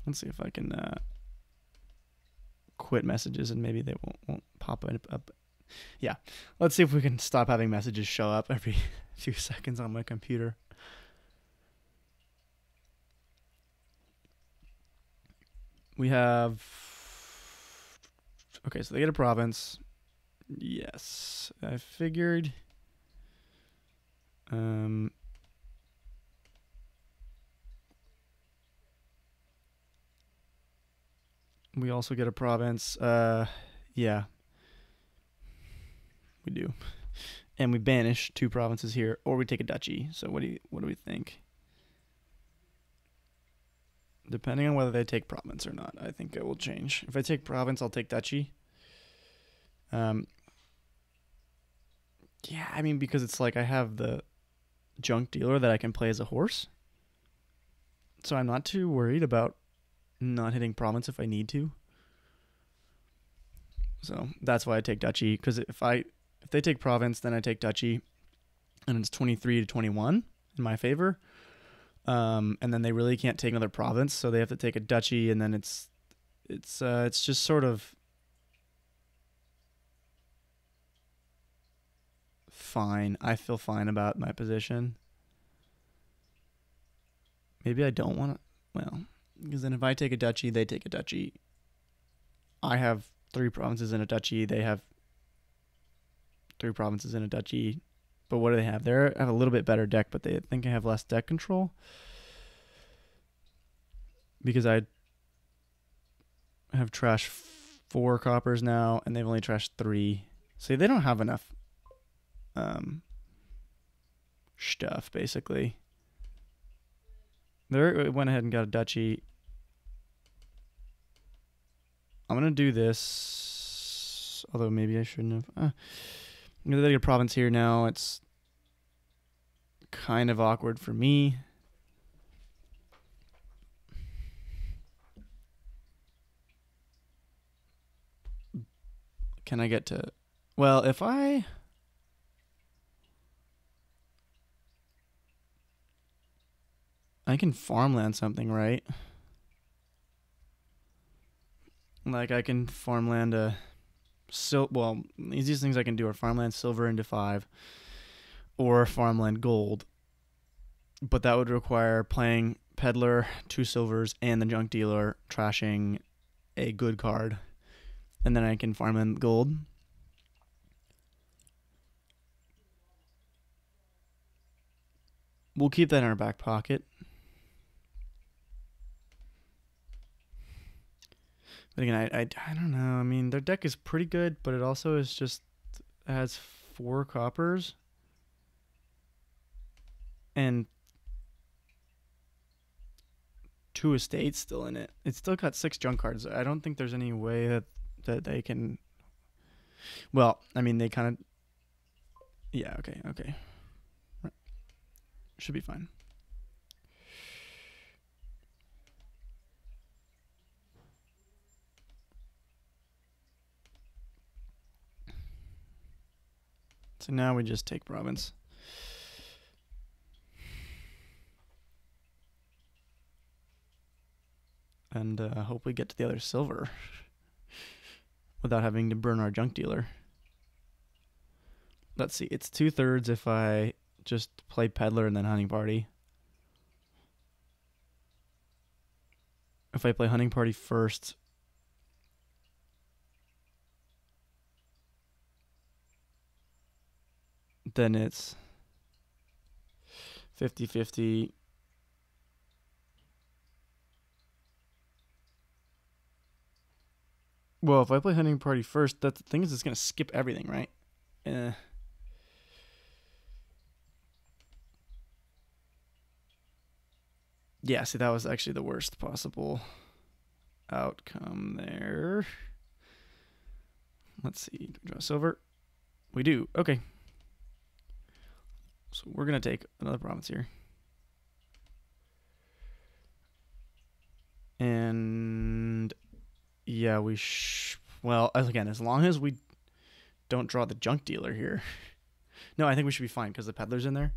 Let's see if I can quit messages and maybe they won't pop up. Yeah. Let's see if we can stop having messages show up every few seconds on my computer. We have... Okay, so they get a province. Yes. I figured... We also get a province. Yeah, we do. And we banish 2 provinces here, or we take a duchy. So what do we think? Depending on whether they take province or not, I think it will change. If I take province, I'll take duchy. Yeah, I mean, because it's like I have the junk dealer that I can play as a horse. So I'm not too worried about not hitting province if I need to. So that's why I take duchy. Because if they take province, then I take duchy, and it's 23-21 in my favor. And then they really can't take another province, so they have to take a duchy, and then it's just sort of fine. I feel fine about my position. Maybe I don't want to. Well, because then if I take a duchy, they take a duchy. I have 3 provinces in a duchy. They have 3 provinces in a duchy. But what do they have? They have a little bit better deck, but they think I have less deck control. Because I have trashed 4 coppers now, and they've only trashed 3. So they don't have enough stuff, basically. They went ahead and got a duchy. I'm going to do this, although maybe I shouldn't have. I'm going to get a province here now. It's kind of awkward for me. Can I get to... Well, if I can farmland something, right? Like I can farmland a... Well, the easiest things I can do are farmland silver into 5 or farmland gold. But that would require playing peddler, 2 silvers, and the junk dealer, trashing a good card. And then I can farmland gold. We'll keep that in our back pocket. But again, I don't know. I mean, their deck is pretty good, but it also is just has 4 coppers and 2 estates still in it. It's still got 6 junk cards. I don't think there's any way that they can. Well, I mean, they kind of. Yeah. Okay. Right. Should be fine. So now we just take province. And hope we get to the other silver without having to burn our junk dealer. Let's see. It's 2/3 if I just play peddler and then hunting party. If I play hunting party first, then it's 50-50. Well, if I play hunting party first, that's the thing is it's going to skip everything, right? Yeah, see, that was actually the worst possible outcome there. Let's see. Do we draw silver? We do. Okay. So we're going to take another province here. And yeah, well, again, as long as we don't draw the junk dealer here. No, I think we should be fine because the peddler's in there.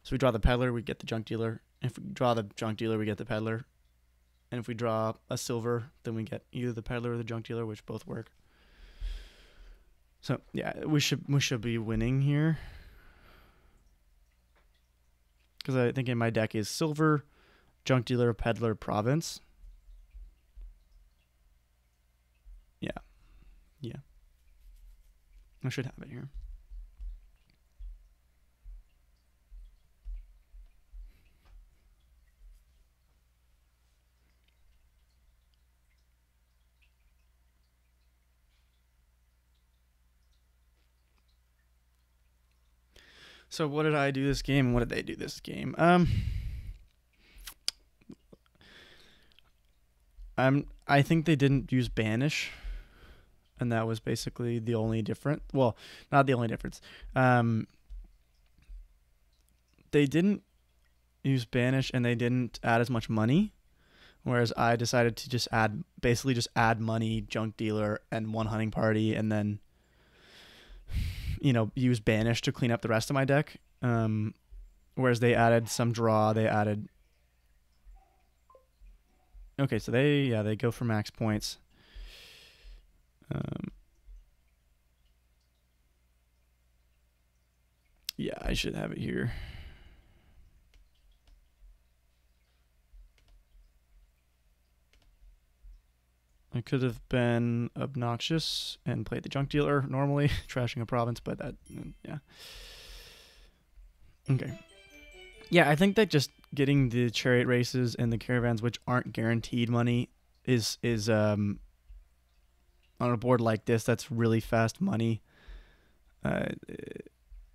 So we draw the peddler, we get the junk dealer. If we draw the junk dealer, we get the peddler. And if we draw a silver, then we get either the peddler or the junk dealer, which both work. So yeah, we should be winning here. Because I think in my deck is silver, junk dealer, peddler, province. Yeah. I should have it here. So what did I do this game and what did they do this game? I think they didn't use banish, and that was basically the only difference. Well, not the only difference. They didn't use banish and they didn't add as much money, whereas I decided to just add money, junk dealer, and one hunting party, and then use banish to clean up the rest of my deck. Whereas they added some draw, they added. Okay, so they go for max points. Yeah, I should have it here. I could have been obnoxious and played the junk dealer normally, trashing a province, but that, yeah. Okay. Yeah, I think that just getting the chariot races and the caravans, which aren't guaranteed money, is on a board like this that's really fast money.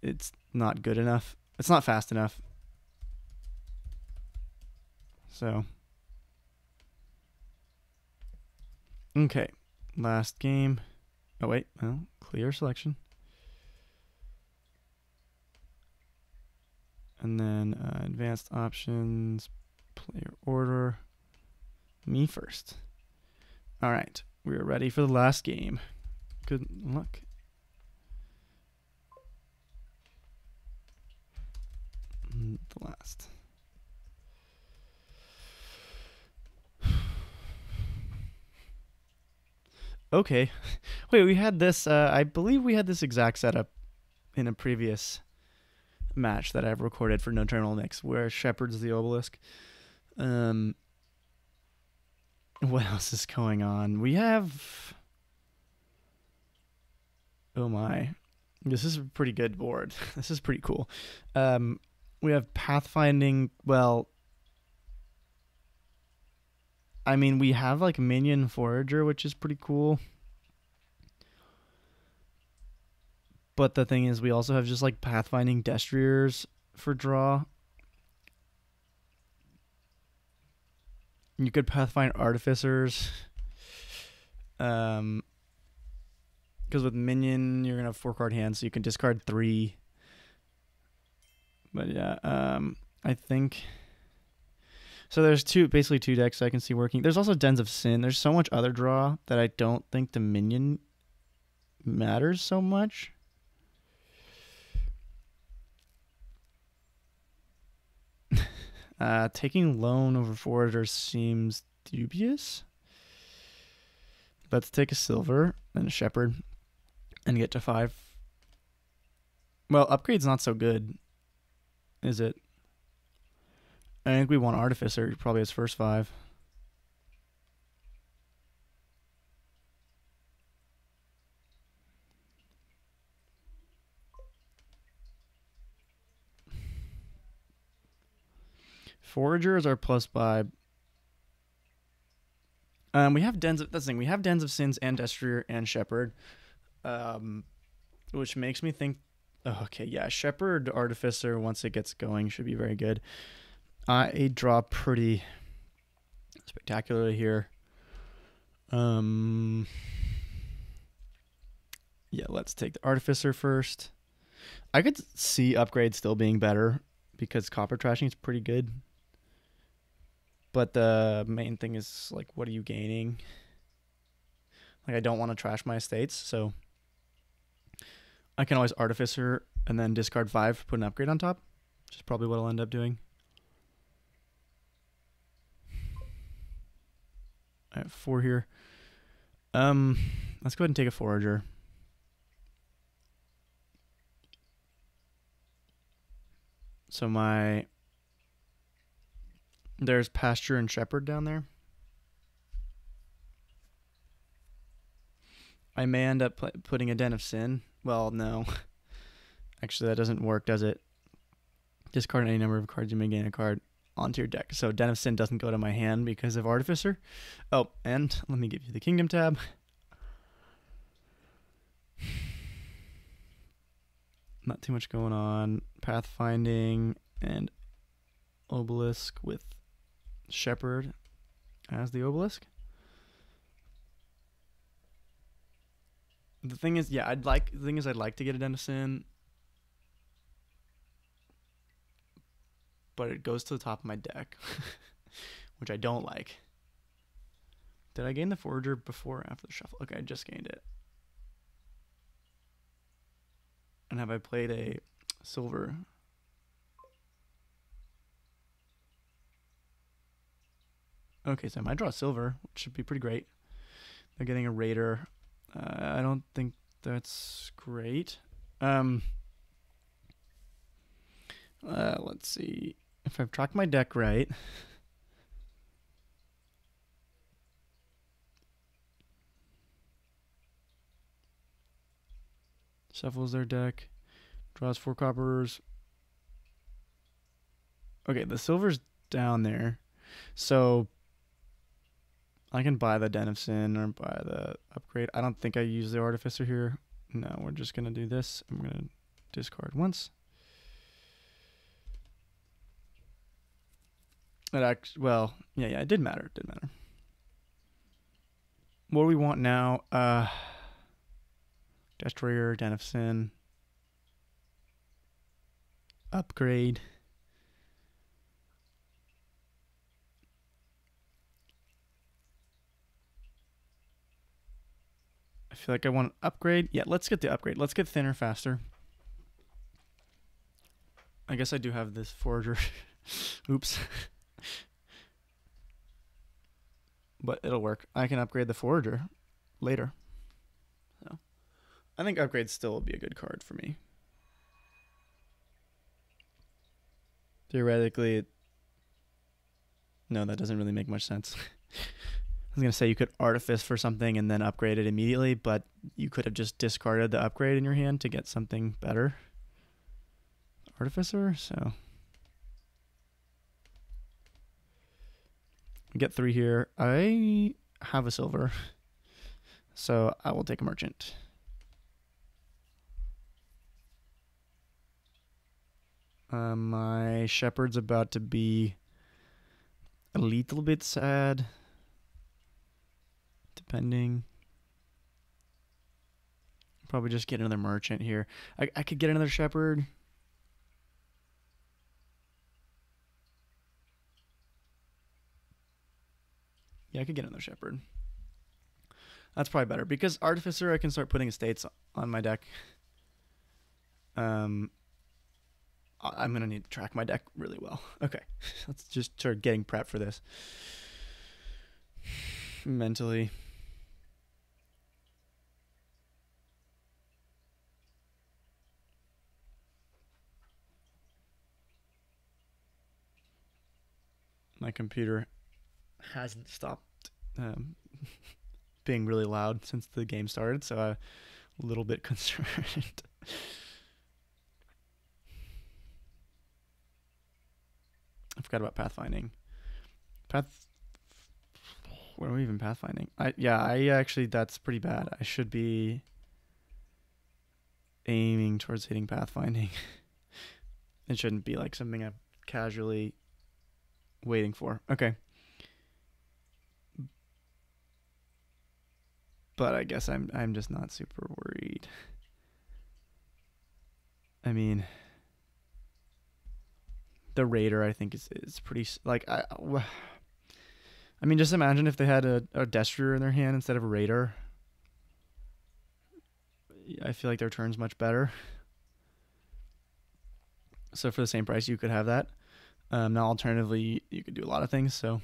It's not good enough. It's not fast enough. So. Okay, last game. Oh wait, well, clear selection. And then advanced options, player order. Me first. All right, we're ready for the last game. Good luck. The last. Okay. Wait, we had this, I believe we had this exact setup in a previous match that I've recorded for No Terminal Mix, where Shepherd's the obelisk. What else is going on? We have... Oh my. This is a pretty good board. This is pretty cool. We have pathfinding, well... I mean, we have like Minion Forager, which is pretty cool. But the thing is, we also have just like pathfinding Destriers for draw. You could pathfind Artificers. Because with Minion, you're going to have 4-card hands, so you can discard 3. But yeah, I think... So there's basically two decks I can see working. There's also Dens of Sin. There's so much other draw that I don't think the Minion matters so much. Taking Loan over Forager seems dubious. Let's take a Silver and a Shepherd and get to 5. Well, Upgrade's not so good, is it? I think we want Artificer, probably his first 5. Forager is our plus vibe. We have Dens of... That's the thing. We have Dens of Sins and Destrier and Shepherd. Which makes me think... Oh, okay, yeah. Shepherd Artificer, once it gets going, should be very good. I draw pretty spectacularly here. Yeah, let's take the Artificer first. I could see Upgrade still being better because Copper Trashing is pretty good. But the main thing is, like, what are you gaining? Like, I don't want to trash my estates, so I can always Artificer and then discard 5, put an Upgrade on top, which is probably what I'll end up doing. I have 4 here. Let's go ahead and take a Forager. So there's Pasture and Shepherd down there. I may end up putting a Den of Sin. Well, no. Actually, that doesn't work, does it? Discard any number of cards, you may gain a card onto your deck. So Den of Sin doesn't go to my hand because of Artificer. Oh, and let me give you the Kingdom tab. Not too much going on. Pathfinding and Obelisk with Shepherd as the Obelisk. The thing is, yeah, I'd like to get a Denizen, but it goes to the top of my deck, which I don't like. Did I gain the Forager before or after the shuffle? Okay, I just gained it. And have I played a silver? Okay, so I might draw silver, which should be pretty great. They're getting a Raider. I don't think that's great. Let's see. If I've tracked my deck right. Shuffles their deck. Draws 4 coppers. Okay, the silver's down there. So I can buy the Den of Sin or buy the upgrade. I don't think I use the Artificer here. No, we're just going to do this. I'm going to discard once. Well, yeah, it did matter. It did matter. What do we want now? Destroyer, Den of Sin. Upgrade. I feel like I want an upgrade. Yeah, let's get the upgrade. Let's get thinner faster. I guess I do have this Forager. Oops. But it'll work. I can upgrade the Forager later. So I think upgrade still will be a good card for me. Theoretically, no, that doesn't really make much sense. I was going to say you could Artifice for something and then upgrade it immediately, but you could have just discarded the upgrade in your hand to get something better. Artificer, so we get 3 here. I have a silver, so I will take a merchant. My Shepherd's about to be a little bit sad, depending. Probably just get another merchant here. I could get another Shepherd. Yeah, I could get another Shepherd. That's probably better because Artificer, I can start putting estates on my deck. I'm going to need to track my deck really well. Okay, let's just start getting prepped for this. Mentally. My computer hasn't stopped being really loud since the game started, so I'm a little bit concerned. I forgot about pathfinding. What are we even pathfinding? I actually, that's pretty bad. I should be aiming towards hitting pathfinding. It shouldn't be like something I'm casually waiting for. Okay. But I guess I'm just not super worried. I mean, the Raider I think is pretty like I mean, just imagine if they had a Destroyer in their hand instead of a Raider. I feel like their turn's much better. So for the same price, you could have that. Now, alternatively, you could do a lot of things. So,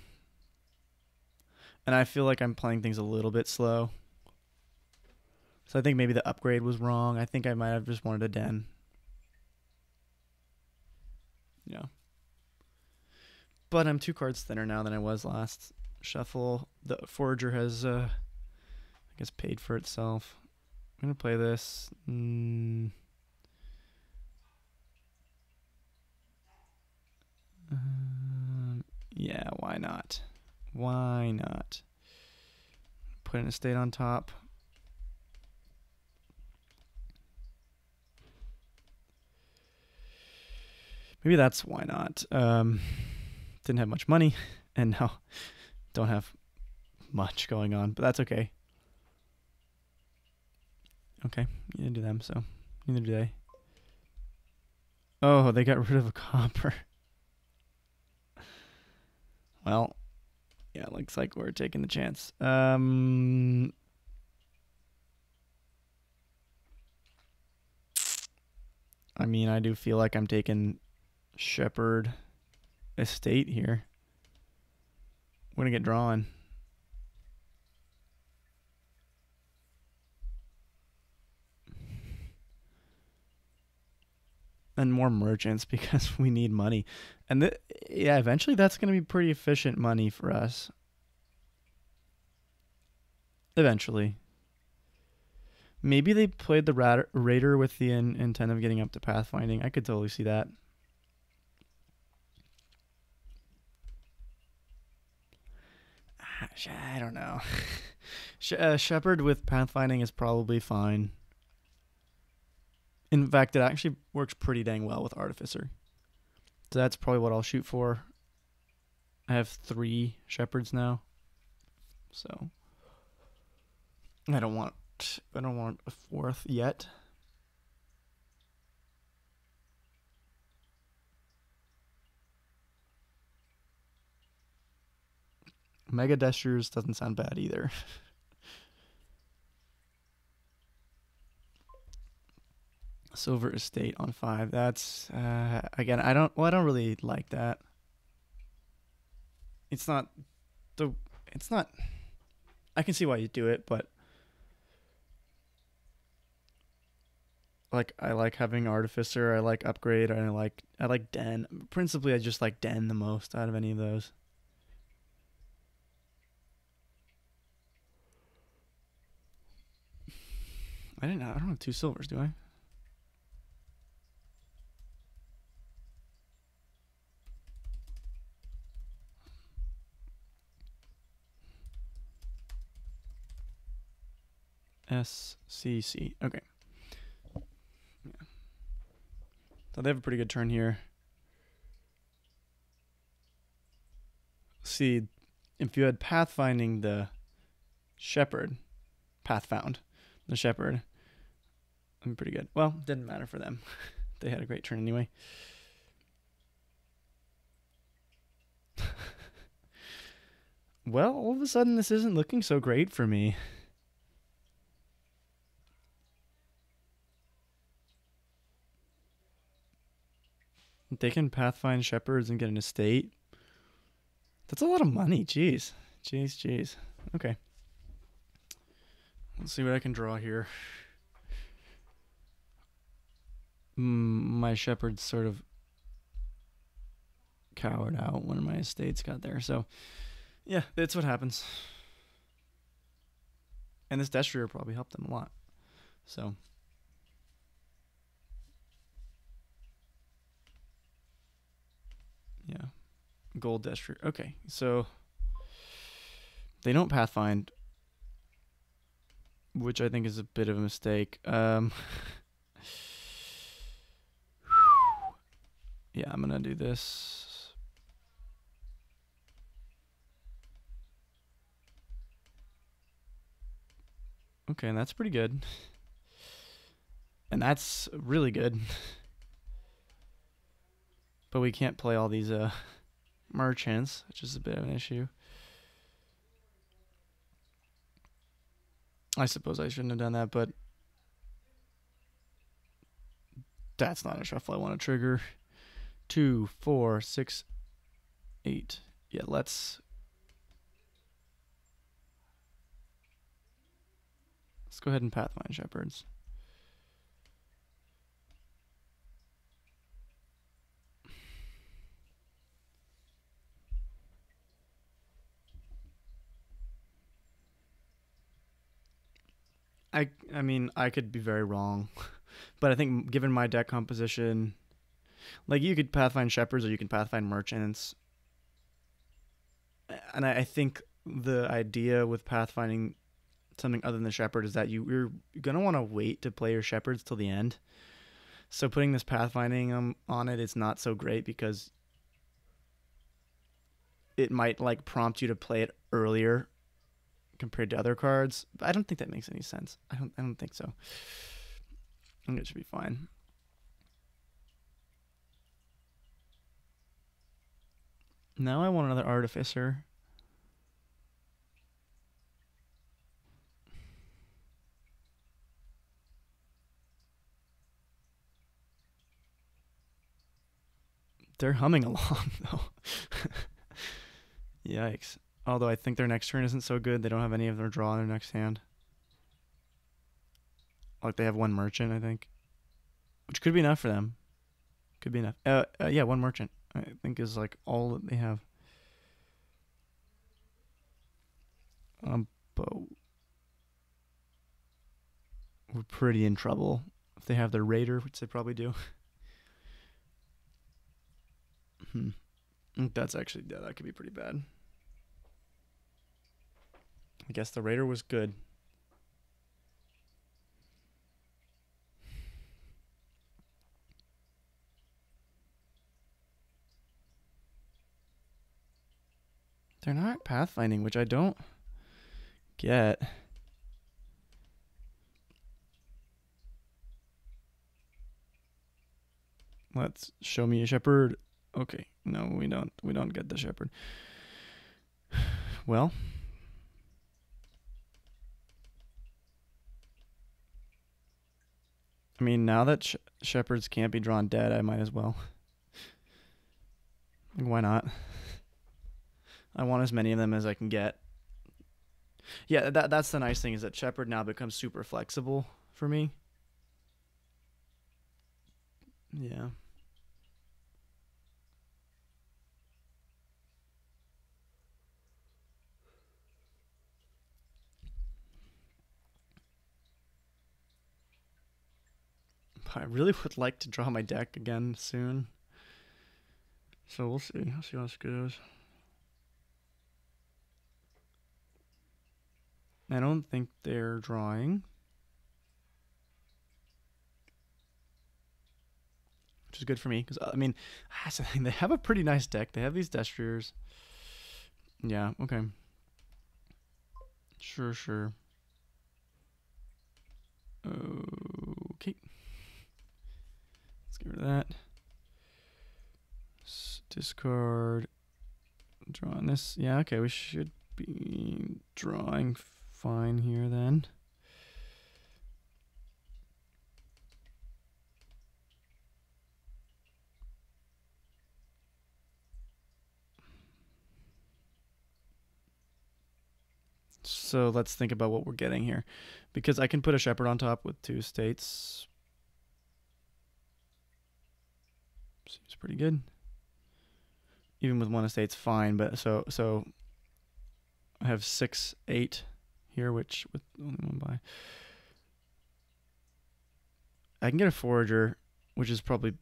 and I feel like I'm playing things a little bit slow. So I think maybe the upgrade was wrong. I think I might have just wanted a Den. Yeah. But I'm 2 cards thinner now than I was last shuffle. The Forager has, I guess, paid for itself. I'm going to play this. Yeah, why not? Why not? Put an estate on top. Maybe that's why not. Didn't have much money, and now don't have much going on, but that's okay. Okay, you didn't do them, so neither do they. Oh, they got rid of a copper. Well, yeah, looks like we're taking the chance. I mean, I do feel like I'm taking Shepherd Estate here. We're gonna get drawn. And more merchants because we need money. And yeah, eventually that's going to be pretty efficient money for us. Eventually. Maybe they played the Raider with the intent of getting up to pathfinding. I could totally see that. I don't know. Shepherd with pathfinding is probably fine. In fact, it actually works pretty dang well with Artificer. So that's probably what I'll shoot for. I have 3 shepherds now. So I don't want a 4th yet. Mega Destures doesn't sound bad either. Silver Estate on 5. That's again, I don't really like that. It's not I can see why you do it, but like I like having Artificer, I like Upgrade, and I like Den. Principally I just like Den the most out of any of those. I don't have 2 silvers, do I? SCC. Okay. Yeah. So they have a pretty good turn here. See, if you had pathfinding the Shepherd, pathfound the Shepherd, that'd be pretty good. Well, didn't matter for them. They had a great turn anyway. Well, all of a sudden this isn't looking so great for me. They can pathfind shepherds and get an estate. That's a lot of money. Jeez. Jeez. Okay. Let's see what I can draw here. My shepherd's sort of cowered out when my estates got there. So, yeah, that's what happens. And this Destrier probably helped them a lot. So, yeah. Gold Destrier. Okay, so they don't pathfind, which I think is a bit of a mistake. Yeah, I'm gonna do this. Okay, and that's pretty good. And that's really good. But we can't play all these merchants, which is a bit of an issue. I suppose I shouldn't have done that, but that's not a shuffle I want to trigger. 2, 4, 6, 8. Yeah, let's go ahead and pathfind shepherds. I mean, I could be very wrong, but I think given my deck composition, like you could pathfind shepherds or you can pathfind merchants, and I think the idea with pathfinding something other than the shepherd is that you're gonna want to wait to play your shepherds till the end. So putting this pathfinding on it is not so great because it might like prompt you to play it earlier compared to other cards. But I don't think that makes any sense. I don't think so. I think it should be fine. Now I want another Artificer. They're humming along though. Yikes. Although I think their next turn isn't so good. They don't have any of their draw in their next hand. Like they have one merchant, I think. Which could be enough for them. Could be enough. Yeah, one merchant. I think is like all that they have. But we're pretty in trouble if they have their raider, which they probably do. That's actually, yeah, that could be pretty bad. I guess the raider was good. They're not pathfinding, which I don't get. Let's show me a shepherd. Okay, no, we don't get the shepherd. Well, I mean, now that shepherds can't be drawn dead, I might as well. Why not? I want as many of them as I can get. Yeah, that's the nice thing is that shepherd now becomes super flexible for me. Yeah. I really would like to draw my deck again soon. So we'll see. I'll see how this goes. I don't think they're drawing. Which is good for me. Because, I mean, that's the thing. They have a pretty nice deck. They have these Destriers. Yeah, okay. Sure. Okay. Let's get rid of that. Discard. Drawing this. Yeah, okay. We should be drawing fine here then. So let's think about what we're getting here. Because I can put a shepherd on top with 2 states. Seems pretty good. Even with 1 estate's fine, but so I have 6, 8 here, which with only 1 buy. I can get a forager, which is probably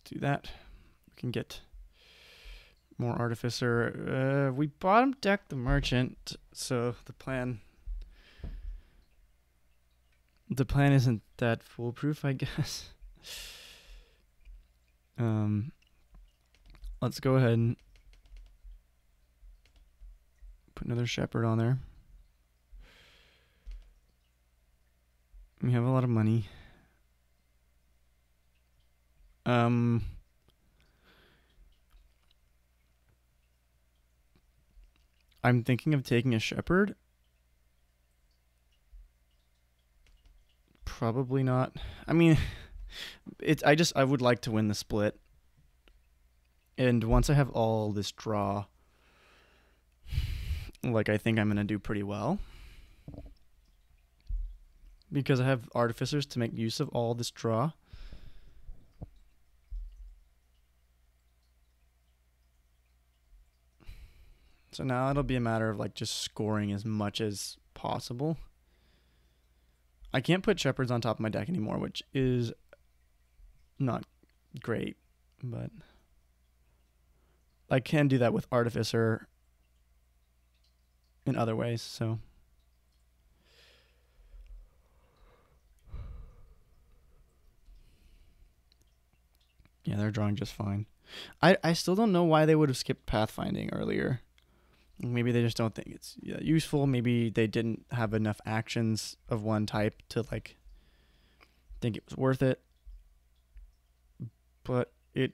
do that. We can get more artificer. We bottom deck the merchant, so the plan isn't that foolproof, I guess. Let's go ahead and put another shepherd on there. We have a lot of money. I'm thinking of taking a shepherd. Probably not. I mean, I would like to win the split. And once I have all this draw, like I think I'm going to do pretty well. Because I have artificers to make use of all this draw. So now it'll be a matter of like just scoring as much as possible. I can't put shepherds on top of my deck anymore, which is not great, but I can do that with artificer in other ways, so yeah, they're drawing just fine. I still don't know why they would have skipped pathfinding earlier. Maybe they just don't think it's useful. Maybe they didn't have enough actions of one type to like think it was worth it. But it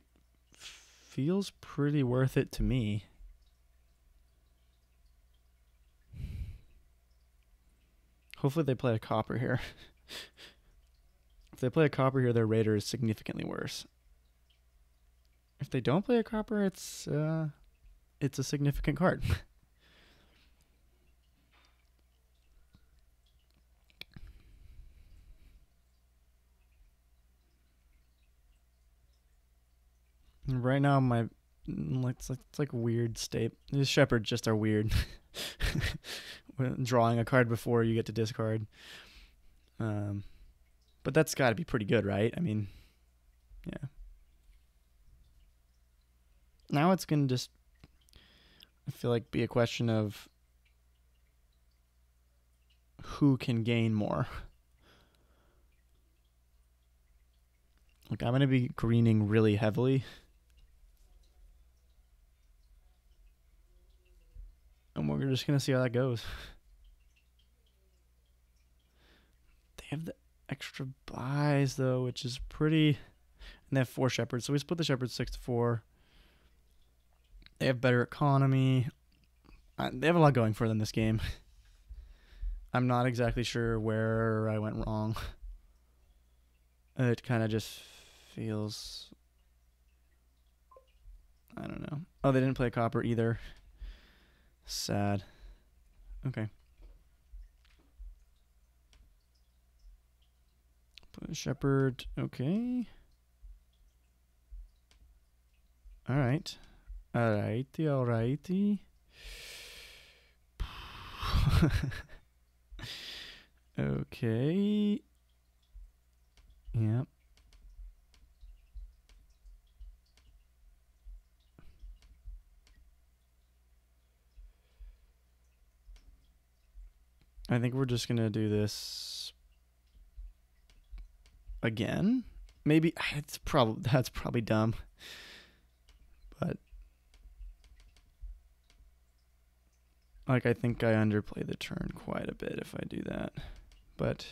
feels pretty worth it to me. Hopefully they play a copper here. If they play a copper here, their raider is significantly worse. If they don't play a copper, it's a significant card. Right now, it's like weird state. These shepherds just are weird. Drawing a card before you get to discard. But that's got to be pretty good, right? I mean, yeah. Now it's gonna just, I feel like, be a question of who can gain more. Like I'm gonna be greening really heavily. And we're just going to see how that goes. They have the extra buys, though, which is pretty... And they have 4 shepherds, so we split the shepherds 6-4. They have better economy. They have a lot going for them this game. I'm not exactly sure where I went wrong. It kind of just feels... I don't know. Oh, they didn't play copper either. Sad. Okay. Put a shepherd. Okay. Alright. Alrighty. Okay. Yep. I think we're just going to do this again. Maybe that's probably dumb. But like I think I underplay the turn quite a bit if I do that. But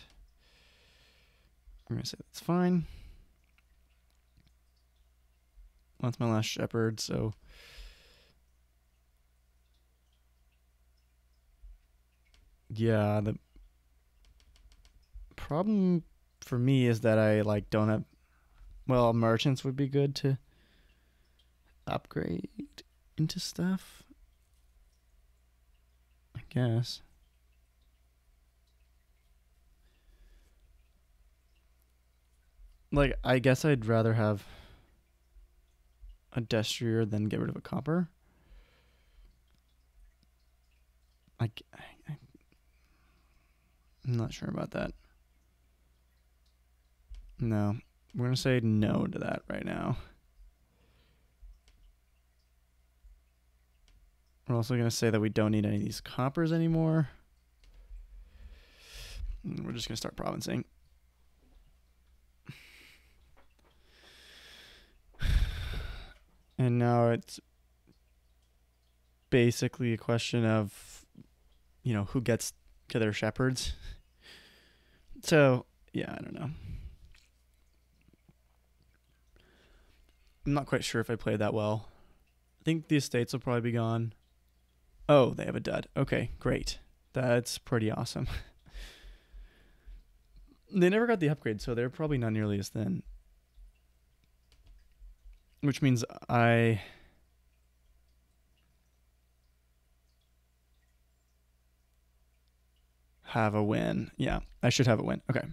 I'm going to say that's fine. That's my last shepherd, so yeah, the problem for me is that I like don't have, well, merchants would be good to upgrade into stuff, I guess. Like, I guess I'd rather have a destrier than get rid of a copper. I'm not sure about that. No. We're going to say no to that right now. We're also going to say that we don't need any of these coppers anymore. And we're just going to start provincing. And now it's basically a question of, you know, who gets to their shepherds. So, yeah, I don't know. I'm not quite sure if I played that well. I think the estates will probably be gone. Oh, they have a dud. Okay, great. That's pretty awesome. They never got the upgrade, so they're probably not nearly as thin. Which means I have a win. Yeah, I should have a win. Okay.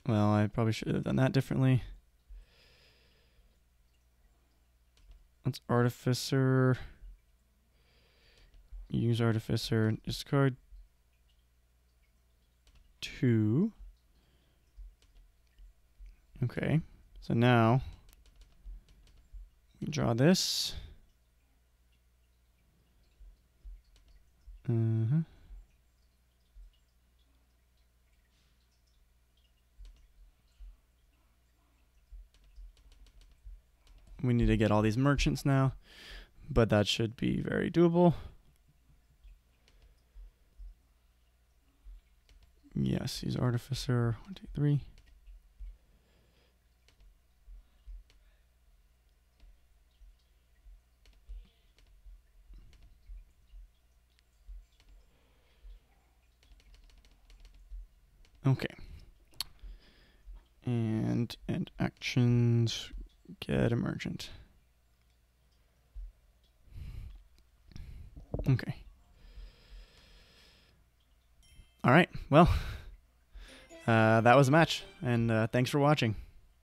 Well, I probably should have done that differently. That's Artificer. Use Artificer. Discard 2. Okay. So now we draw this. We need to get all these merchants now, but that should be very doable. Yes, use Artificer. 1, 2, 3. Okay. And actions, get a merchant. Okay. All right. Well, that was a match, and thanks for watching.